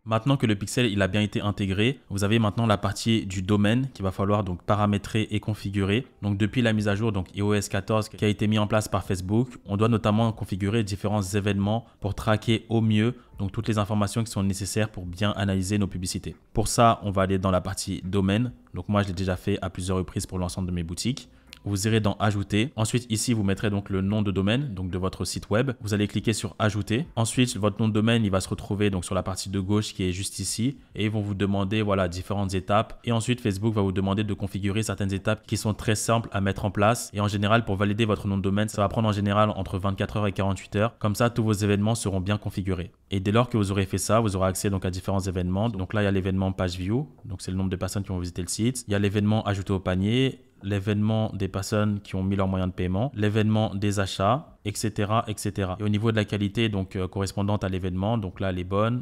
Maintenant que le pixel il a bien été intégré, vous avez maintenant la partie du domaine qu'il va falloir donc paramétrer et configurer. Donc depuis la mise à jour donc iOS 14 qui a été mis en place par Facebook, on doit notamment configurer différents événements pour traquer au mieux donc toutes les informations qui sont nécessaires pour bien analyser nos publicités. Pour ça, on va aller dans la partie domaine. Donc moi, je l'ai déjà fait à plusieurs reprises pour l'ensemble de mes boutiques. Vous irez dans ajouter. Ensuite, ici, vous mettrez donc le nom de domaine, donc de votre site web. Vous allez cliquer sur ajouter. Ensuite, votre nom de domaine, il va se retrouver donc sur la partie de gauche qui est juste ici. Et ils vont vous demander voilà différentes étapes. Et ensuite, Facebook va vous demander de configurer certaines étapes qui sont très simples à mettre en place. Et en général, pour valider votre nom de domaine, ça va prendre en général entre 24 heures et 48 heures. Comme ça, tous vos événements seront bien configurés. Et dès lors que vous aurez fait ça, vous aurez accès donc à différents événements. Donc là, il y a l'événement page view. Donc c'est le nombre de personnes qui vont visiter le site. Il y a l'événement ajouté au panier, l'événement des personnes qui ont mis leurs moyens de paiement, l'événement des achats, etc., etc. Et au niveau de la qualité donc correspondante à l'événement, donc là elle est bonne,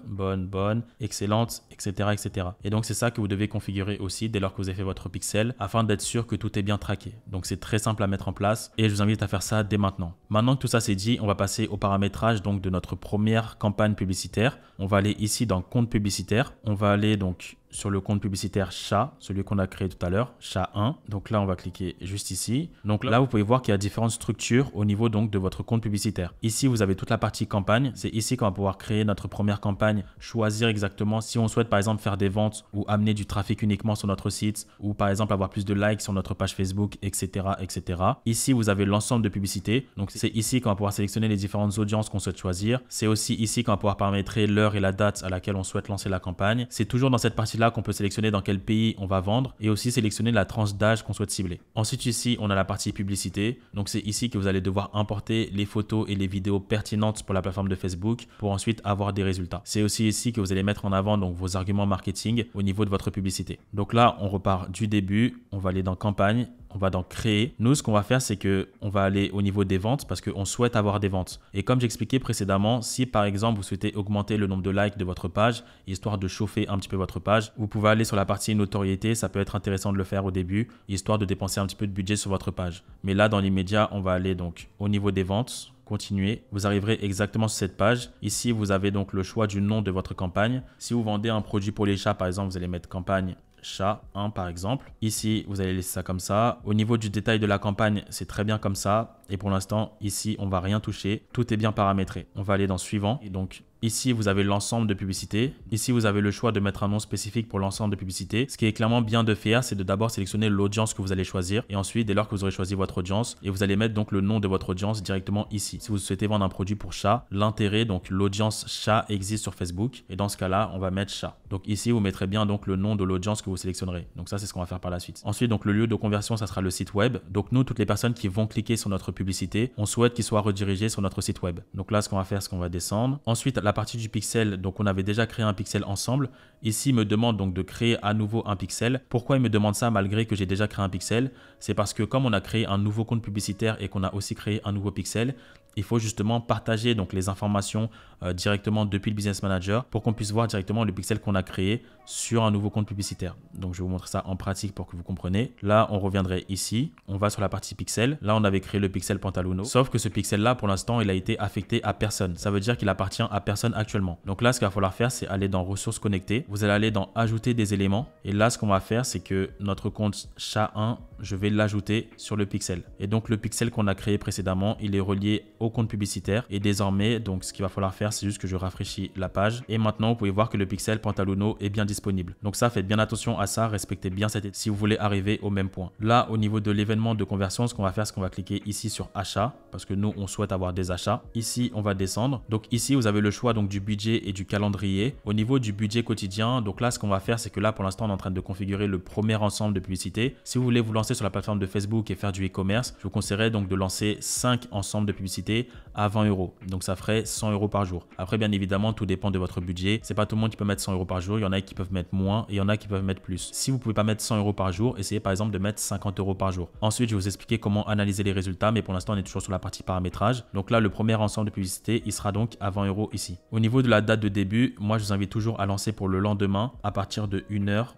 excellente, etc., etc. Et donc c'est ça que vous devez configurer aussi dès lors que vous avez fait votre pixel afin d'être sûr que tout est bien traqué. Donc c'est très simple à mettre en place et je vous invite à faire ça dès maintenant. Maintenant que tout ça c'est dit, on va passer au paramétrage donc de notre première campagne publicitaire. On va aller ici dans compte publicitaire. On va aller donc sur le compte publicitaire chat, celui qu'on a créé tout à l'heure, chat 1. Donc là, on va cliquer juste ici. Donc là, vous pouvez voir qu'il y a différentes structures au niveau donc de votre compte publicitaire. Ici, vous avez toute la partie campagne. C'est ici qu'on va pouvoir créer notre première campagne, choisir exactement si on souhaite par exemple faire des ventes ou amener du trafic uniquement sur notre site ou par exemple avoir plus de likes sur notre page Facebook, etc., etc. Ici, vous avez l'ensemble de publicités. Donc c'est ici qu'on va pouvoir sélectionner les différentes audiences qu'on souhaite choisir. C'est aussi ici qu'on va pouvoir paramétrer l'heure et la date à laquelle on souhaite lancer la campagne. C'est toujours dans cette partie là qu'on peut sélectionner dans quel pays on va vendre et aussi sélectionner la tranche d'âge qu'on souhaite cibler. Ensuite ici on a la partie publicité, donc c'est ici que vous allez devoir importer les photos et les vidéos pertinentes pour la plateforme de Facebook pour ensuite avoir des résultats. C'est aussi ici que vous allez mettre en avant donc vos arguments marketing au niveau de votre publicité. Donc là on repart du début, on va aller dans campagne. On va donc créer. Nous, ce qu'on va faire, c'est qu'on va aller au niveau des ventes parce qu'on souhaite avoir des ventes. Et comme j'expliquais précédemment, si par exemple, vous souhaitez augmenter le nombre de likes de votre page, histoire de chauffer un petit peu votre page, vous pouvez aller sur la partie notoriété. Ça peut être intéressant de le faire au début, histoire de dépenser un petit peu de budget sur votre page. Mais là, dans l'immédiat, on va aller donc au niveau des ventes. Continuez, vous arriverez exactement sur cette page. Ici, vous avez donc le choix du nom de votre campagne. Si vous vendez un produit pour les chats, par exemple, vous allez mettre campagne chat 1 par exemple. Ici, vous allez laisser ça comme ça. Au niveau du détail de la campagne, c'est très bien comme ça. Et pour l'instant, ici, on va rien toucher. Tout est bien paramétré. On va aller dans suivant. Et donc, Ici, vous avez l'ensemble de publicités. Ici, vous avez le choix de mettre un nom spécifique pour l'ensemble de publicités. Ce qui est clairement bien de faire, c'est de d'abord sélectionner l'audience que vous allez choisir et ensuite, dès lors que vous aurez choisi votre audience, et vous allez mettre donc le nom de votre audience directement ici. Si vous souhaitez vendre un produit pour chat, l'intérêt, donc l'audience chat existe sur Facebook et dans ce cas-là, on va mettre chat. Donc ici, vous mettrez bien donc le nom de l'audience que vous sélectionnerez. Donc ça, c'est ce qu'on va faire par la suite. Ensuite, donc le lieu de conversion, ça sera le site web. Donc nous, toutes les personnes qui vont cliquer sur notre publicité, on souhaite qu'ils soient redirigés sur notre site web. Donc là, ce qu'on va faire, c'est qu'on va descendre. Ensuite, la partie du pixel, donc on avait déjà créé un pixel ensemble. Ici, il me demande donc de créer à nouveau un pixel. Pourquoi il me demande ça malgré que j'ai déjà créé un pixel? C'est parce que comme on a créé un nouveau compte publicitaire et qu'on a aussi créé un nouveau pixel, il faut justement partager donc les informations directement depuis le Business Manager pour qu'on puisse voir directement le pixel qu'on a créé sur un nouveau compte publicitaire. Donc, je vais vous montrer ça en pratique pour que vous compreniez. Là, on reviendrait ici. On va sur la partie pixel. Là, on avait créé le pixel Pantaluno. Sauf que ce pixel-là, pour l'instant, il a été affecté à personne. Ça veut dire qu'il appartient à personne actuellement. Donc là, ce qu'il va falloir faire, c'est aller dans ressources connectées. Vous allez aller dans ajouter des éléments. Et là, ce qu'on va faire, c'est que notre compte chat1, je vais l'ajouter sur le pixel. Et donc, le pixel qu'on a créé précédemment, il est relié au compte publicitaire. Et désormais, donc, ce qu'il va falloir faire, c'est juste que je rafraîchis la page. Et maintenant, vous pouvez voir que le pixel Pantaluno est bien disponible. Donc ça, faites bien attention à ça. Respectez bien cette étape si vous voulez arriver au même point. Là, au niveau de l'événement de conversion, ce qu'on va faire, c'est qu'on va cliquer ici sur achat parce que nous, on souhaite avoir des achats. Ici, on va descendre. Donc ici, vous avez le choix donc du budget et du calendrier. Au niveau du budget quotidien, donc là, ce qu'on va faire, c'est que là, pour l'instant, on est en train de configurer le premier ensemble de publicités. Si vous voulez vous lancer sur la plateforme de Facebook et faire du e-commerce, je vous conseillerais donc de lancer 5 ensembles de publicités à 20 €. Donc ça ferait 100 € par jour. Après, bien évidemment, tout dépend de votre budget. C'est pas tout le monde qui peut mettre 100 € par jour. Il y en a qui peuvent mettre moins et il y en a qui peuvent mettre plus. Si vous pouvez pas mettre 100 € par jour, essayez par exemple de mettre 50 € par jour. Ensuite, je vais vous expliquer comment analyser les résultats, mais pour l'instant, on est toujours sur la partie paramétrage. Donc là, le premier ensemble de publicité, il sera donc à 20 € ici. Au niveau de la date de début, moi, je vous invite toujours à lancer pour le lendemain à partir de 1h00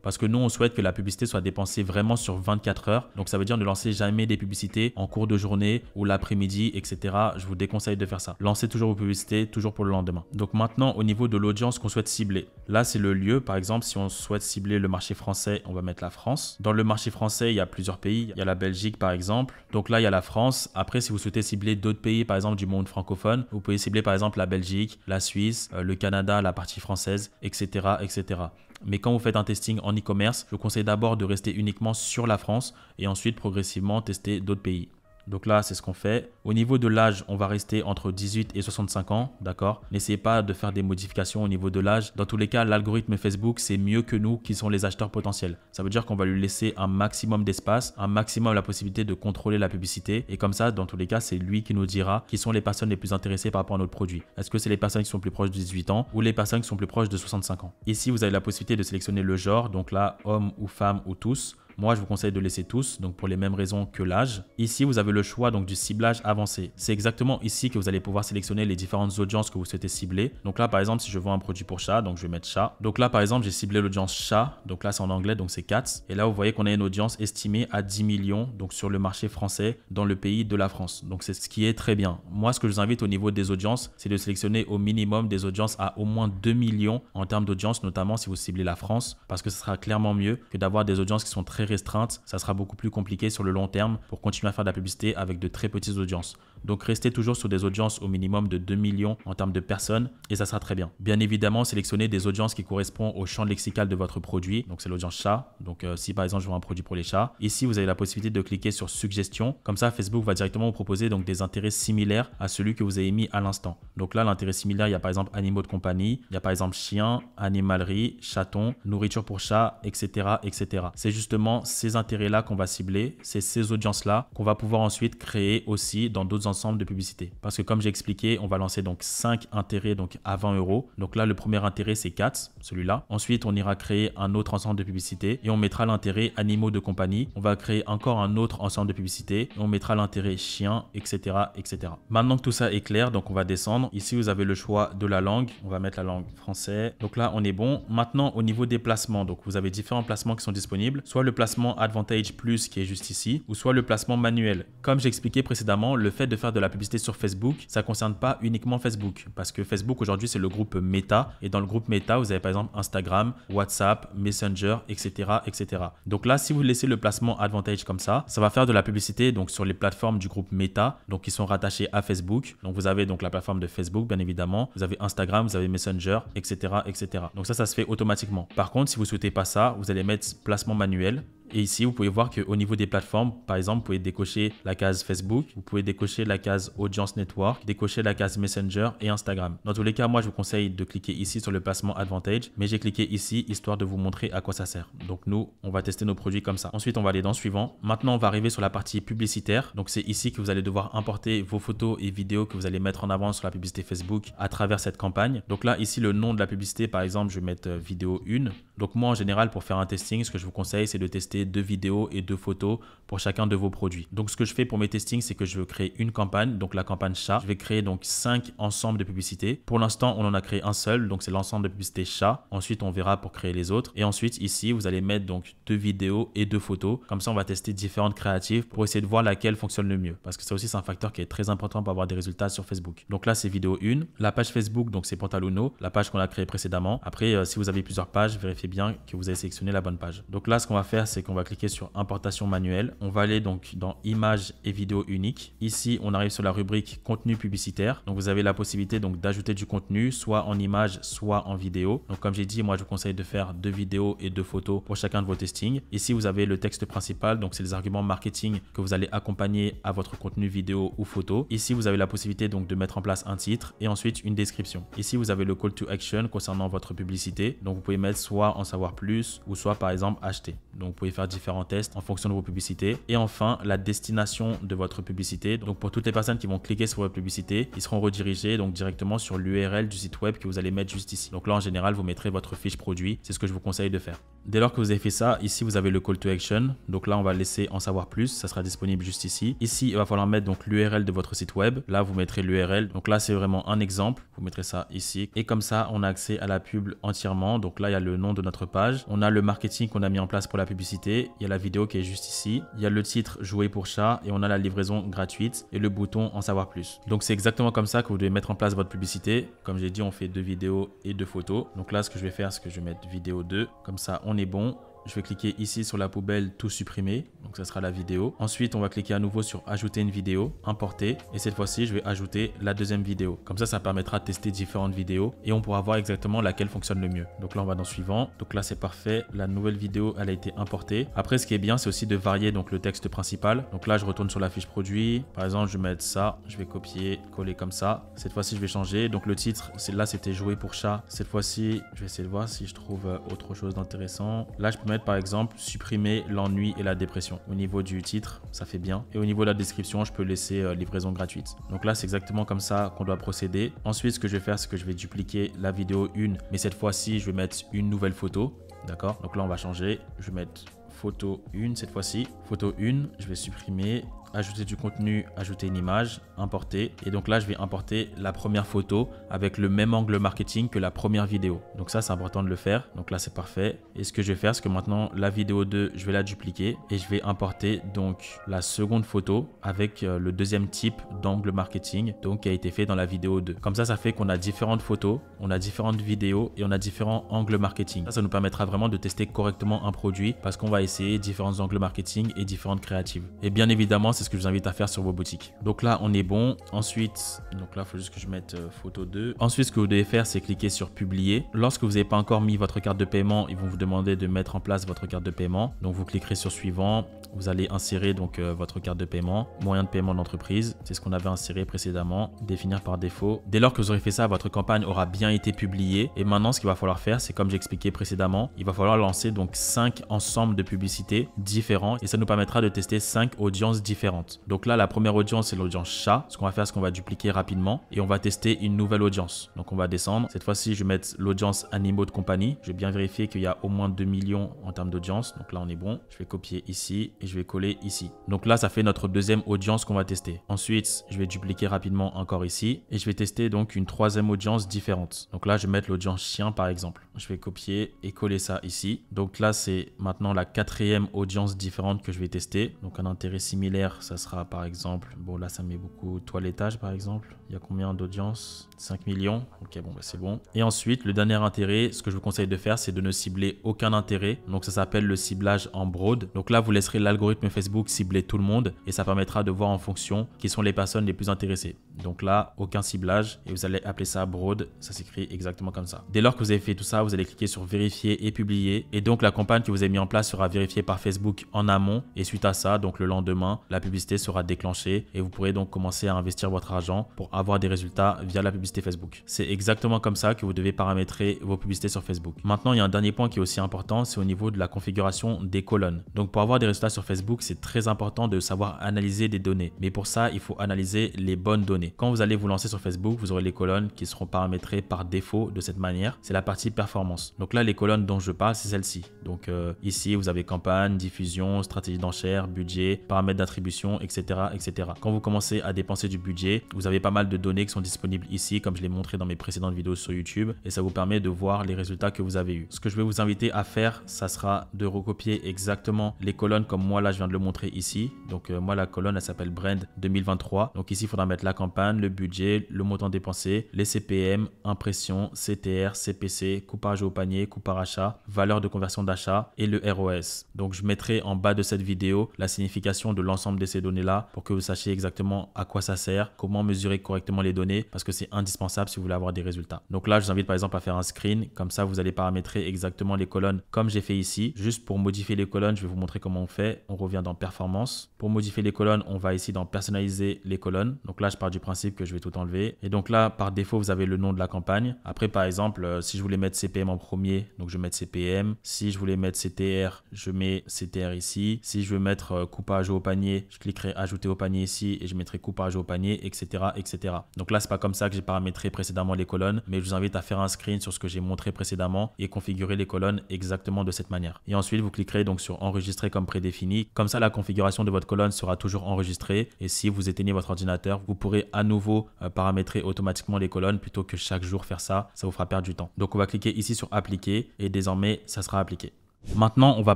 parce que nous, on souhaite que la publicité soit dépensée vraiment sur 24 heures. Donc ça veut dire ne lancez jamais des publicités en cours de journée ou l'après-midi, etc. Je vous déconseille de faire ça. Lancez toujours vos publicités, toujours pour le lendemain. Donc maintenant, au niveau de l'audience qu'on souhaite cibler, là, c'est le lieu. Par exemple, si on souhaite cibler le marché français, on va mettre la France. Dans le marché français, il y a plusieurs pays. Il y a la Belgique, par exemple. Donc là, il y a la France. Après, si vous souhaitez cibler d'autres pays, par exemple, du monde francophone, vous pouvez cibler, par exemple, la Belgique, la Suisse, le Canada, la partie française, etc., etc. Mais quand vous faites un testing en e-commerce, je vous conseille d'abord de rester uniquement sur la France et ensuite progressivement tester d'autres pays. Donc là, c'est ce qu'on fait. Au niveau de l'âge, on va rester entre 18 et 65 ans, d'accord? N'essayez pas de faire des modifications au niveau de l'âge. Dans tous les cas, l'algorithme Facebook, c'est mieux que nous qui sont les acheteurs potentiels. Ça veut dire qu'on va lui laisser un maximum d'espace, un maximum la possibilité de contrôler la publicité. Et comme ça, dans tous les cas, c'est lui qui nous dira qui sont les personnes les plus intéressées par rapport à notre produit. Est-ce que c'est les personnes qui sont plus proches de 18 ans ou les personnes qui sont plus proches de 65 ans? Ici, vous avez la possibilité de sélectionner le genre. Donc là, homme ou femme ou tous. Moi, je vous conseille de laisser tous, donc pour les mêmes raisons que l'âge. Ici, vous avez le choix donc du ciblage avancé. C'est exactement ici que vous allez pouvoir sélectionner les différentes audiences que vous souhaitez cibler. Donc là, par exemple, si je vends un produit pour chat, donc je vais mettre chat. Donc là, par exemple, j'ai ciblé l'audience chat. Donc là, c'est en anglais, donc c'est cats. Et là, vous voyez qu'on a une audience estimée à 10 millions, donc sur le marché français, dans le pays de la France. Donc c'est ce qui est très bien. Moi, ce que je vous invite au niveau des audiences, c'est de sélectionner au minimum des audiences à au moins 2 millions en termes d'audience, notamment si vous ciblez la France, parce que ce sera clairement mieux que d'avoir des audiences qui sont très restreintes. Ça sera beaucoup plus compliqué sur le long terme pour continuer à faire de la publicité avec de très petites audiences. Donc restez toujours sur des audiences au minimum de 2 millions en termes de personnes et ça sera très bien. Bien évidemment, sélectionnez des audiences qui correspondent au champ lexical de votre produit. Donc c'est l'audience chat. Donc si par exemple je vends un produit pour les chats, ici vous avez la possibilité de cliquer sur suggestion. Comme ça, Facebook va directement vous proposer donc des intérêts similaires à celui que vous avez mis à l'instant. Donc là, l'intérêt similaire, il y a par exemple animaux de compagnie, il y a par exemple chien, animalerie, chaton, nourriture pour chat, etc., etc. C'est justement ces intérêts-là qu'on va cibler, c'est ces audiences-là qu'on va pouvoir ensuite créer aussi dans d'autres ensembles de publicité. Parce que comme j'ai expliqué, on va lancer donc 5 intérêts donc à 20 €. Donc là, le premier intérêt, c'est cats, celui-là. Ensuite, on ira créer un autre ensemble de publicité et on mettra l'intérêt animaux de compagnie. On va créer encore un autre ensemble de publicité et on mettra l'intérêt chien, etc., etc. Maintenant que tout ça est clair, donc on va descendre. Ici, vous avez le choix de la langue. On va mettre la langue français. Donc là, on est bon. Maintenant, au niveau des placements, donc vous avez différents placements qui sont disponibles. Soit le placement Advantage Plus qui est juste ici, ou soit le placement manuel. Comme j'ai expliqué précédemment, le fait de faire de la publicité sur Facebook, ça ne concerne pas uniquement Facebook parce que Facebook aujourd'hui c'est le groupe Meta et dans le groupe Meta vous avez par exemple Instagram, WhatsApp, Messenger, etc., etc. Donc là si vous laissez le placement Advantage comme ça va faire de la publicité donc sur les plateformes du groupe Meta donc qui sont rattachées à Facebook. Donc vous avez donc la plateforme de Facebook bien évidemment, vous avez Instagram, vous avez Messenger, etc., etc. Donc ça se fait automatiquement. Par contre si vous souhaitez pas ça, vous allez mettre placement manuel. Et ici, vous pouvez voir qu'au niveau des plateformes, par exemple, vous pouvez décocher la case Facebook, vous pouvez décocher la case Audience Network, décocher la case Messenger et Instagram. Dans tous les cas, moi, je vous conseille de cliquer ici sur le placement Advantage, mais j'ai cliqué ici histoire de vous montrer à quoi ça sert. Donc nous, on va tester nos produits comme ça. Ensuite, on va aller dans suivant. Maintenant, on va arriver sur la partie publicitaire. Donc c'est ici que vous allez devoir importer vos photos et vidéos que vous allez mettre en avant sur la publicité Facebook à travers cette campagne. Donc là, ici, le nom de la publicité, par exemple, je vais mettre vidéo 1. Donc moi, en général, pour faire un testing, ce que je vous conseille, c'est de tester 2 vidéos et 2 photos pour chacun de vos produits. Donc ce que je fais pour mes testings, c'est que je veux créer une campagne, donc la campagne chat. Je vais créer donc 5 ensembles de publicités. Pour l'instant, on en a créé un seul, donc c'est l'ensemble de publicités chat. Ensuite, on verra pour créer les autres. Et ensuite, ici, vous allez mettre donc 2 vidéos et 2 photos. Comme ça, on va tester différentes créatives pour essayer de voir laquelle fonctionne le mieux. Parce que ça aussi, c'est un facteur qui est très important pour avoir des résultats sur Facebook. Donc là, c'est vidéo 1. La page Facebook, donc c'est Pantaluno, la page qu'on a créée précédemment. Après, si vous avez plusieurs pages, vérifiez bien que vous avez sélectionné la bonne page. Donc là, ce qu'on va faire, c'est qu'on va cliquer sur importation manuelle. On va aller donc dans images et vidéos uniques. Ici, on arrive sur la rubrique contenu publicitaire. Donc vous avez la possibilité donc d'ajouter du contenu, soit en image, soit en vidéo. Donc comme j'ai dit, moi je vous conseille de faire 2 vidéos et 2 photos pour chacun de vos testings. Ici, vous avez le texte principal. Donc c'est les arguments marketing que vous allez accompagner à votre contenu vidéo ou photo. Ici, vous avez la possibilité donc de mettre en place un titre et ensuite une description. Ici, vous avez le call to action concernant votre publicité. Donc vous pouvez mettre soit en savoir plus ou soit par exemple acheter. Donc vous pouvez faire différents tests en fonction de vos publicités. Et enfin, la destination de votre publicité. Donc pour toutes les personnes qui vont cliquer sur votre publicité, ils seront redirigés donc directement sur l'URL du site web que vous allez mettre juste ici. Donc là, en général, vous mettrez votre fiche produit. C'est ce que je vous conseille de faire. Dès lors que vous avez fait ça, ici, vous avez le call to action. Donc là, on va laisser en savoir plus. Ça sera disponible juste ici. Ici, il va falloir mettre donc l'URL de votre site web. Là, vous mettrez l'URL. Donc là, c'est vraiment un exemple. Vous mettrez ça ici. Et comme ça, on a accès à la pub entièrement. Donc là, il y a le nom de notre page. On a le marketing qu'on a mis en place pour la publicité. Il y a la vidéo qui est juste ici. Il y a le titre jouer pour chat et on a la livraison gratuite et le bouton en savoir plus. Donc c'est exactement comme ça que vous devez mettre en place votre publicité. Comme j'ai dit, on fait 2 vidéos et 2 photos. Donc là, ce que je vais faire, c'est que je vais mettre vidéo 2. Comme ça, on est bon. Je vais cliquer ici sur la poubelle tout supprimer, donc ça sera la vidéo. Ensuite, on va cliquer à nouveau sur ajouter une vidéo, importer, et cette fois-ci, je vais ajouter la deuxième vidéo. Comme ça permettra de tester différentes vidéos et on pourra voir exactement laquelle fonctionne le mieux. Donc là, on va dans suivant. Donc là, c'est parfait. La nouvelle vidéo, elle a été importée. Après, ce qui est bien, c'est aussi de varier donc le texte principal. Donc là, je retourne sur la fiche produit. Par exemple, je vais mettre ça. Je vais copier, coller comme ça. Cette fois-ci, je vais changer. Donc le titre, là, c'était jouer pour chat. Cette fois-ci, je vais essayer de voir si je trouve autre chose d'intéressant. Là, je peux mettre par exemple supprimer l'ennui et la dépression. Au niveau du titre, ça fait bien. Et au niveau de la description, je peux laisser livraison gratuite. Donc là, c'est exactement comme ça qu'on doit procéder. Ensuite, ce que je vais faire, c'est que je vais dupliquer la vidéo 1, mais cette fois-ci, je vais mettre une nouvelle photo. D'accord? Donc là, on va changer. Je vais mettre photo 1 cette fois-ci. Photo 1, je vais supprimer, ajouter du contenu, ajouter une image, importer. Et donc là, je vais importer la première photo avec le même angle marketing que la première vidéo. Donc ça, c'est important de le faire. Donc là, c'est parfait. Et ce que je vais faire, c'est que maintenant, la vidéo 2, je vais la dupliquer et je vais importer donc la seconde photo avec le deuxième type d'angle marketing donc qui a été fait dans la vidéo 2. Comme ça fait qu'on a différentes photos, on a différentes vidéos et on a différents angles marketing. Ça nous permettra vraiment de tester correctement un produit parce qu'on va essayer différents angles marketing et différentes créatives. Et bien évidemment, c'est ce que je vous invite à faire sur vos boutiques. Donc là, on est bon. Ensuite, donc là, il faut juste que je mette photo 2. Ensuite, ce que vous devez faire, c'est cliquer sur publier. Lorsque vous n'avez pas encore mis votre carte de paiement, ils vont vous demander de mettre en place votre carte de paiement. Donc, vous cliquerez sur suivant. Vous allez insérer donc votre carte de paiement, moyen de paiement d'entreprise. C'est ce qu'on avait inséré précédemment, définir par défaut. Dès lors que vous aurez fait ça, votre campagne aura bien été publiée. Et maintenant, ce qu'il va falloir faire, c'est comme j'expliquais précédemment, il va falloir lancer donc 5 ensembles de publicités différents et ça nous permettra de tester 5 audiences différentes. Donc là, la première audience, c'est l'audience chat. Ce qu'on va faire, c'est qu'on va dupliquer rapidement et on va tester une nouvelle audience. Donc on va descendre. Cette fois-ci, je vais mettre l'audience animaux de compagnie. Je vais bien vérifier qu'il y a au moins 2 millions en termes d'audience. Donc là, on est bon. Je vais copier ici et je vais coller ici. Donc là, ça fait notre deuxième audience qu'on va tester. Ensuite, je vais dupliquer rapidement encore ici et je vais tester donc une troisième audience différente. Donc là, je vais mettre l'audience chien par exemple. Je vais copier et coller ça ici. Donc là, c'est maintenant la 4e audience différente que je vais tester. Donc un intérêt similaire, ça sera par exemple, bon là ça met beaucoup toilettage par exemple. Il y a combien d'audience? 5 millions. Ok, bon, bah, c'est bon. Et ensuite, le dernier intérêt, ce que je vous conseille de faire, c'est de ne cibler aucun intérêt. Donc ça s'appelle le ciblage en broad. Donc là, vous laisserez l'algorithme Facebook cibler tout le monde et ça permettra de voir en fonction qui sont les personnes les plus intéressées. Donc là, aucun ciblage et vous allez appeler ça broad. Ça s'écrit exactement comme ça. Dès lors que vous avez fait tout ça, vous allez cliquer sur vérifier et publier. Et donc la campagne que vous avez mis en place sera vérifiée par Facebook en amont. Et suite à ça, donc le lendemain, la publicité sera déclenchée et vous pourrez donc commencer à investir votre argent pour avoir des résultats via la publicité Facebook. C'est exactement comme ça que vous devez paramétrer vos publicités sur Facebook. Maintenant, il y a un dernier point qui est aussi important, c'est au niveau de la configuration des colonnes. Donc pour avoir des résultats sur Facebook, c'est très important de savoir analyser des données. Mais pour ça, il faut analyser les bonnes données. Quand vous allez vous lancer sur Facebook, vous aurez les colonnes qui seront paramétrées par défaut de cette manière. C'est la partie performance. Donc là, les colonnes dont je parle, c'est celle-ci. Donc ici, vous avez campagne, diffusion, stratégie d'enchère, budget, paramètres d'attribution, etc., etc. Quand vous commencez à dépenser du budget, vous avez pas mal de données qui sont disponibles ici, comme je l'ai montré dans mes précédentes vidéos sur YouTube, et ça vous permet de voir les résultats que vous avez eus. Ce que je vais vous inviter à faire, ça sera de recopier exactement les colonnes comme moi là je viens de le montrer ici. Donc moi la colonne elle s'appelle Brand 2023. Donc ici il faudra mettre la campagne, le budget, le montant dépensé, les CPM, impression, CTR, CPC, coupage au panier, coût par achat, valeur de conversion d'achat et le ROS. Donc je mettrai en bas de cette vidéo la signification de l'ensemble de ces données là pour que vous sachiez exactement à quoi ça sert, comment mesurer correctement les données parce que c'est indispensable si vous voulez avoir des résultats. Donc là je vous invite par exemple à faire un screen, comme ça vous allez paramétrer exactement les colonnes comme j'ai fait ici. Juste pour modifier les colonnes, je vais vous montrer comment on fait. On revient dans performance. Pour modifier les colonnes, on va ici dans personnaliser les colonnes. Donc là je pars du principe que je vais tout enlever et donc là par défaut vous avez le nom de la campagne. Après par exemple si je voulais mettre CPM en premier, donc je vais mettre CPM. Si je voulais mettre CTR, je mets CTR ici. Si je veux mettre coupage au panier, je cliquerai ajouter au panier ici et je mettrai coupage au panier, etc., etc. Donc là c'est pas comme ça que j'ai paramétré précédemment les colonnes, mais je vous invite à faire un screen sur ce que j'ai montré précédemment et configurer les colonnes exactement de cette manière. Et ensuite vous cliquerez donc sur enregistrer comme prédéfini. Comme ça la configuration de votre colonne sera toujours enregistrée et si vous éteignez votre ordinateur, vous pourrez à nouveau paramétrer automatiquement les colonnes plutôt que chaque jour faire ça. Ça vous fera perdre du temps. Donc on va cliquer ici sur appliquer et désormais ça sera appliqué. Maintenant, on va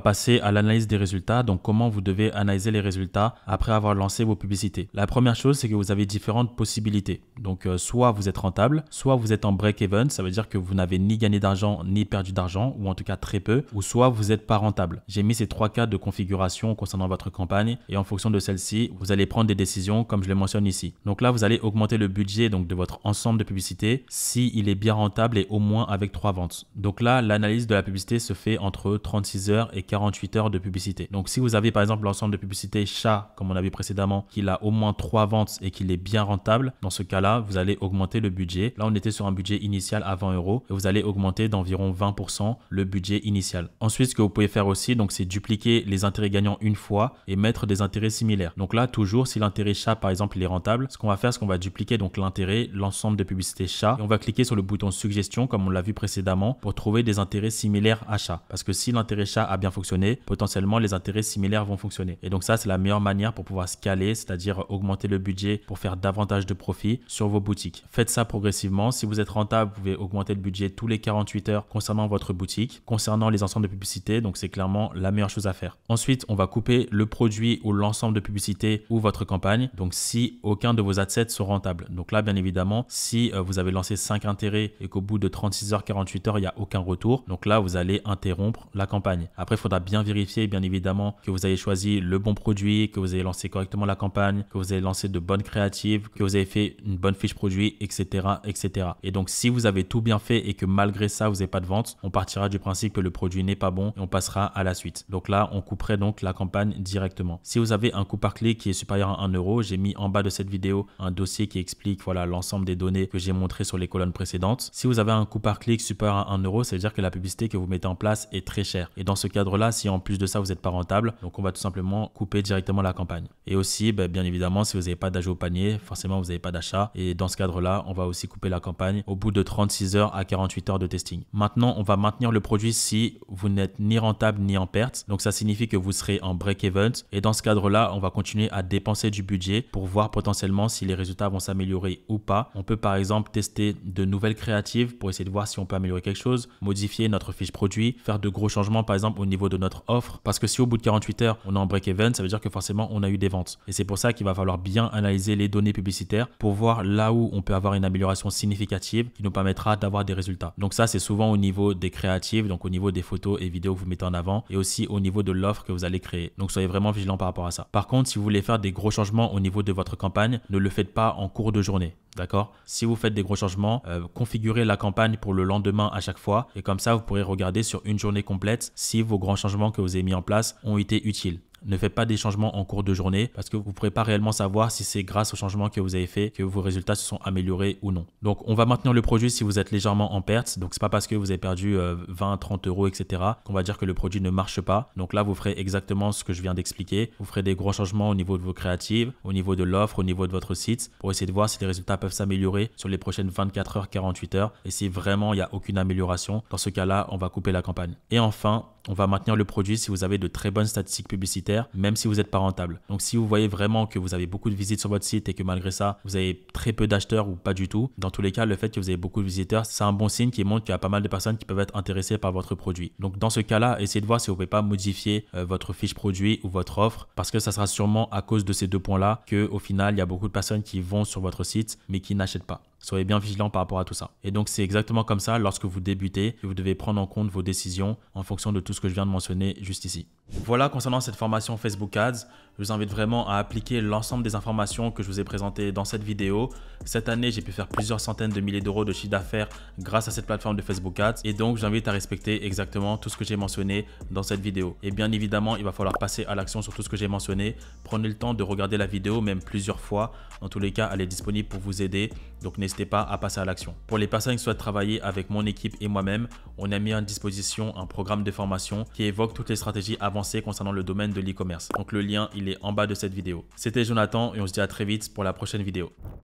passer à l'analyse des résultats. Donc, comment vous devez analyser les résultats après avoir lancé vos publicités. La première chose, c'est que vous avez différentes possibilités. Donc, soit vous êtes rentable, soit vous êtes en break-even. Ça veut dire que vous n'avez ni gagné d'argent, ni perdu d'argent, ou en tout cas très peu. Ou soit vous n'êtes pas rentable. J'ai mis ces 3 cas de configuration concernant votre campagne. Et en fonction de celle-ci, vous allez prendre des décisions comme je le mentionne ici. Donc là, vous allez augmenter le budget donc, de votre ensemble de publicités s'il est bien rentable et au moins avec 3 ventes. Donc là, l'analyse de la publicité se fait entre 36 heures et 48 heures de publicité. Donc si vous avez par exemple l'ensemble de publicité chat comme on a vu précédemment qu'il a au moins 3 ventes et qu'il est bien rentable, dans ce cas-là vous allez augmenter le budget. Là on était sur un budget initial à 20 € et vous allez augmenter d'environ 20% le budget initial. Ensuite ce que vous pouvez faire aussi donc c'est dupliquer les intérêts gagnants une fois et mettre des intérêts similaires. Donc là toujours si l'intérêt chat par exemple il est rentable, ce qu'on va faire c'est qu'on va dupliquer donc l'intérêt, l'ensemble de publicité chat et on va cliquer sur le bouton suggestion comme on l'a vu précédemment pour trouver des intérêts similaires à chat. Parce que si l'intérêt chat a bien fonctionné, potentiellement les intérêts similaires vont fonctionner. Et donc ça, c'est la meilleure manière pour pouvoir scaler, c'est-à-dire augmenter le budget pour faire davantage de profit sur vos boutiques. Faites ça progressivement. Si vous êtes rentable, vous pouvez augmenter le budget tous les 48 heures concernant votre boutique. Concernant les ensembles de publicité, donc c'est clairement la meilleure chose à faire. Ensuite, on va couper le produit ou l'ensemble de publicité ou votre campagne. Donc si aucun de vos adsets sont rentables. Donc là, bien évidemment, si vous avez lancé 5 intérêts et qu'au bout de 36 heures, 48 heures, il n'y a aucun retour, donc là, vous allez interrompre la campagne. Après, il faudra bien vérifier, bien évidemment, que vous avez choisi le bon produit, que vous avez lancé correctement la campagne, que vous avez lancé de bonnes créatives, que vous avez fait une bonne fiche produit, etc., etc. Et donc, si vous avez tout bien fait et que malgré ça, vous n'avez pas de vente, on partira du principe que le produit n'est pas bon et on passera à la suite. Donc là, on couperait donc la campagne directement. Si vous avez un coût par clic qui est supérieur à 1 €, j'ai mis en bas de cette vidéo un dossier qui explique voilà l'ensemble des données que j'ai montré sur les colonnes précédentes. Si vous avez un coût par clic supérieur à 1 €, ça veut dire que la publicité que vous mettez en place est très chère. Et dans ce cadre-là, si en plus de ça, vous n'êtes pas rentable, donc on va tout simplement couper directement la campagne. Et aussi, bien évidemment, si vous n'avez pas d'ajout au panier, forcément, vous n'avez pas d'achat. Et dans ce cadre-là, on va aussi couper la campagne au bout de 36 heures à 48 heures de testing. Maintenant, on va maintenir le produit si vous n'êtes ni rentable ni en perte. Donc, ça signifie que vous serez en break-even. Et dans ce cadre-là, on va continuer à dépenser du budget pour voir potentiellement si les résultats vont s'améliorer ou pas. On peut par exemple tester de nouvelles créatives pour essayer de voir si on peut améliorer quelque chose, modifier notre fiche produit, faire de gros changements changements par exemple au niveau de notre offre, parce que si au bout de 48 heures on est en break-even, ça veut dire que forcément on a eu des ventes. Et c'est pour ça qu'il va falloir bien analyser les données publicitaires pour voir là où on peut avoir une amélioration significative qui nous permettra d'avoir des résultats. Donc ça, c'est souvent au niveau des créatives, donc au niveau des photos et vidéos que vous mettez en avant, et aussi au niveau de l'offre que vous allez créer. Donc soyez vraiment vigilant par rapport à ça. Par contre, si vous voulez faire des gros changements au niveau de votre campagne, ne le faites pas en cours de journée. D'accord? Si vous faites des gros changements, configurez la campagne pour le lendemain à chaque fois, et comme ça, vous pourrez regarder sur une journée complète si vos grands changements que vous avez mis en place ont été utiles. Ne faites pas des changements en cours de journée parce que vous ne pourrez pas réellement savoir si c'est grâce aux changements que vous avez fait que vos résultats se sont améliorés ou non. Donc, on va maintenir le produit si vous êtes légèrement en perte. Donc, ce n'est pas parce que vous avez perdu 20, 30 euros, etc. qu'on va dire que le produit ne marche pas. Donc là, vous ferez exactement ce que je viens d'expliquer. Vous ferez des gros changements au niveau de vos créatives, au niveau de l'offre, au niveau de votre site pour essayer de voir si les résultats peuvent s'améliorer sur les prochaines 24 heures, 48 heures. Et si vraiment il n'y a aucune amélioration, dans ce cas-là, on va couper la campagne. Et enfin, on va maintenir le produit si vous avez de très bonnes statistiques publicitaires, même si vous n'êtes pas rentable. Donc, si vous voyez vraiment que vous avez beaucoup de visites sur votre site et que malgré ça, vous avez très peu d'acheteurs ou pas du tout, dans tous les cas, le fait que vous avez beaucoup de visiteurs, c'est un bon signe qui montre qu'il y a pas mal de personnes qui peuvent être intéressées par votre produit. Donc, dans ce cas-là, essayez de voir si vous ne pouvez pas modifier votre fiche produit ou votre offre parce que ça sera sûrement à cause de ces deux points-là qu'au final, il y a beaucoup de personnes qui vont sur votre site mais qui n'achètent pas. Soyez bien vigilant par rapport à tout ça. Et donc, c'est exactement comme ça lorsque vous débutez que vous devez prendre en compte vos décisions en fonction de tout ce que je viens de mentionner juste ici. Voilà concernant cette formation Facebook Ads. Je vous invite vraiment à appliquer l'ensemble des informations que je vous ai présentées dans cette vidéo. Cette année, j'ai pu faire plusieurs centaines de milliers d'euros de chiffre d'affaires grâce à cette plateforme de Facebook Ads. Et donc, j'invite à respecter exactement tout ce que j'ai mentionné dans cette vidéo. Et bien évidemment, il va falloir passer à l'action sur tout ce que j'ai mentionné. Prenez le temps de regarder la vidéo, même plusieurs fois. Dans tous les cas, elle est disponible pour vous aider. Donc, n'hésitez pas à passer à l'action. Pour les personnes qui souhaitent travailler avec mon équipe et moi-même, on a mis à disposition un programme de formation qui évoque toutes les stratégies avancées concernant le domaine de l'e-commerce. Donc, le lien, il est en bas de cette vidéo. C'était Jonathan et on se dit à très vite pour la prochaine vidéo.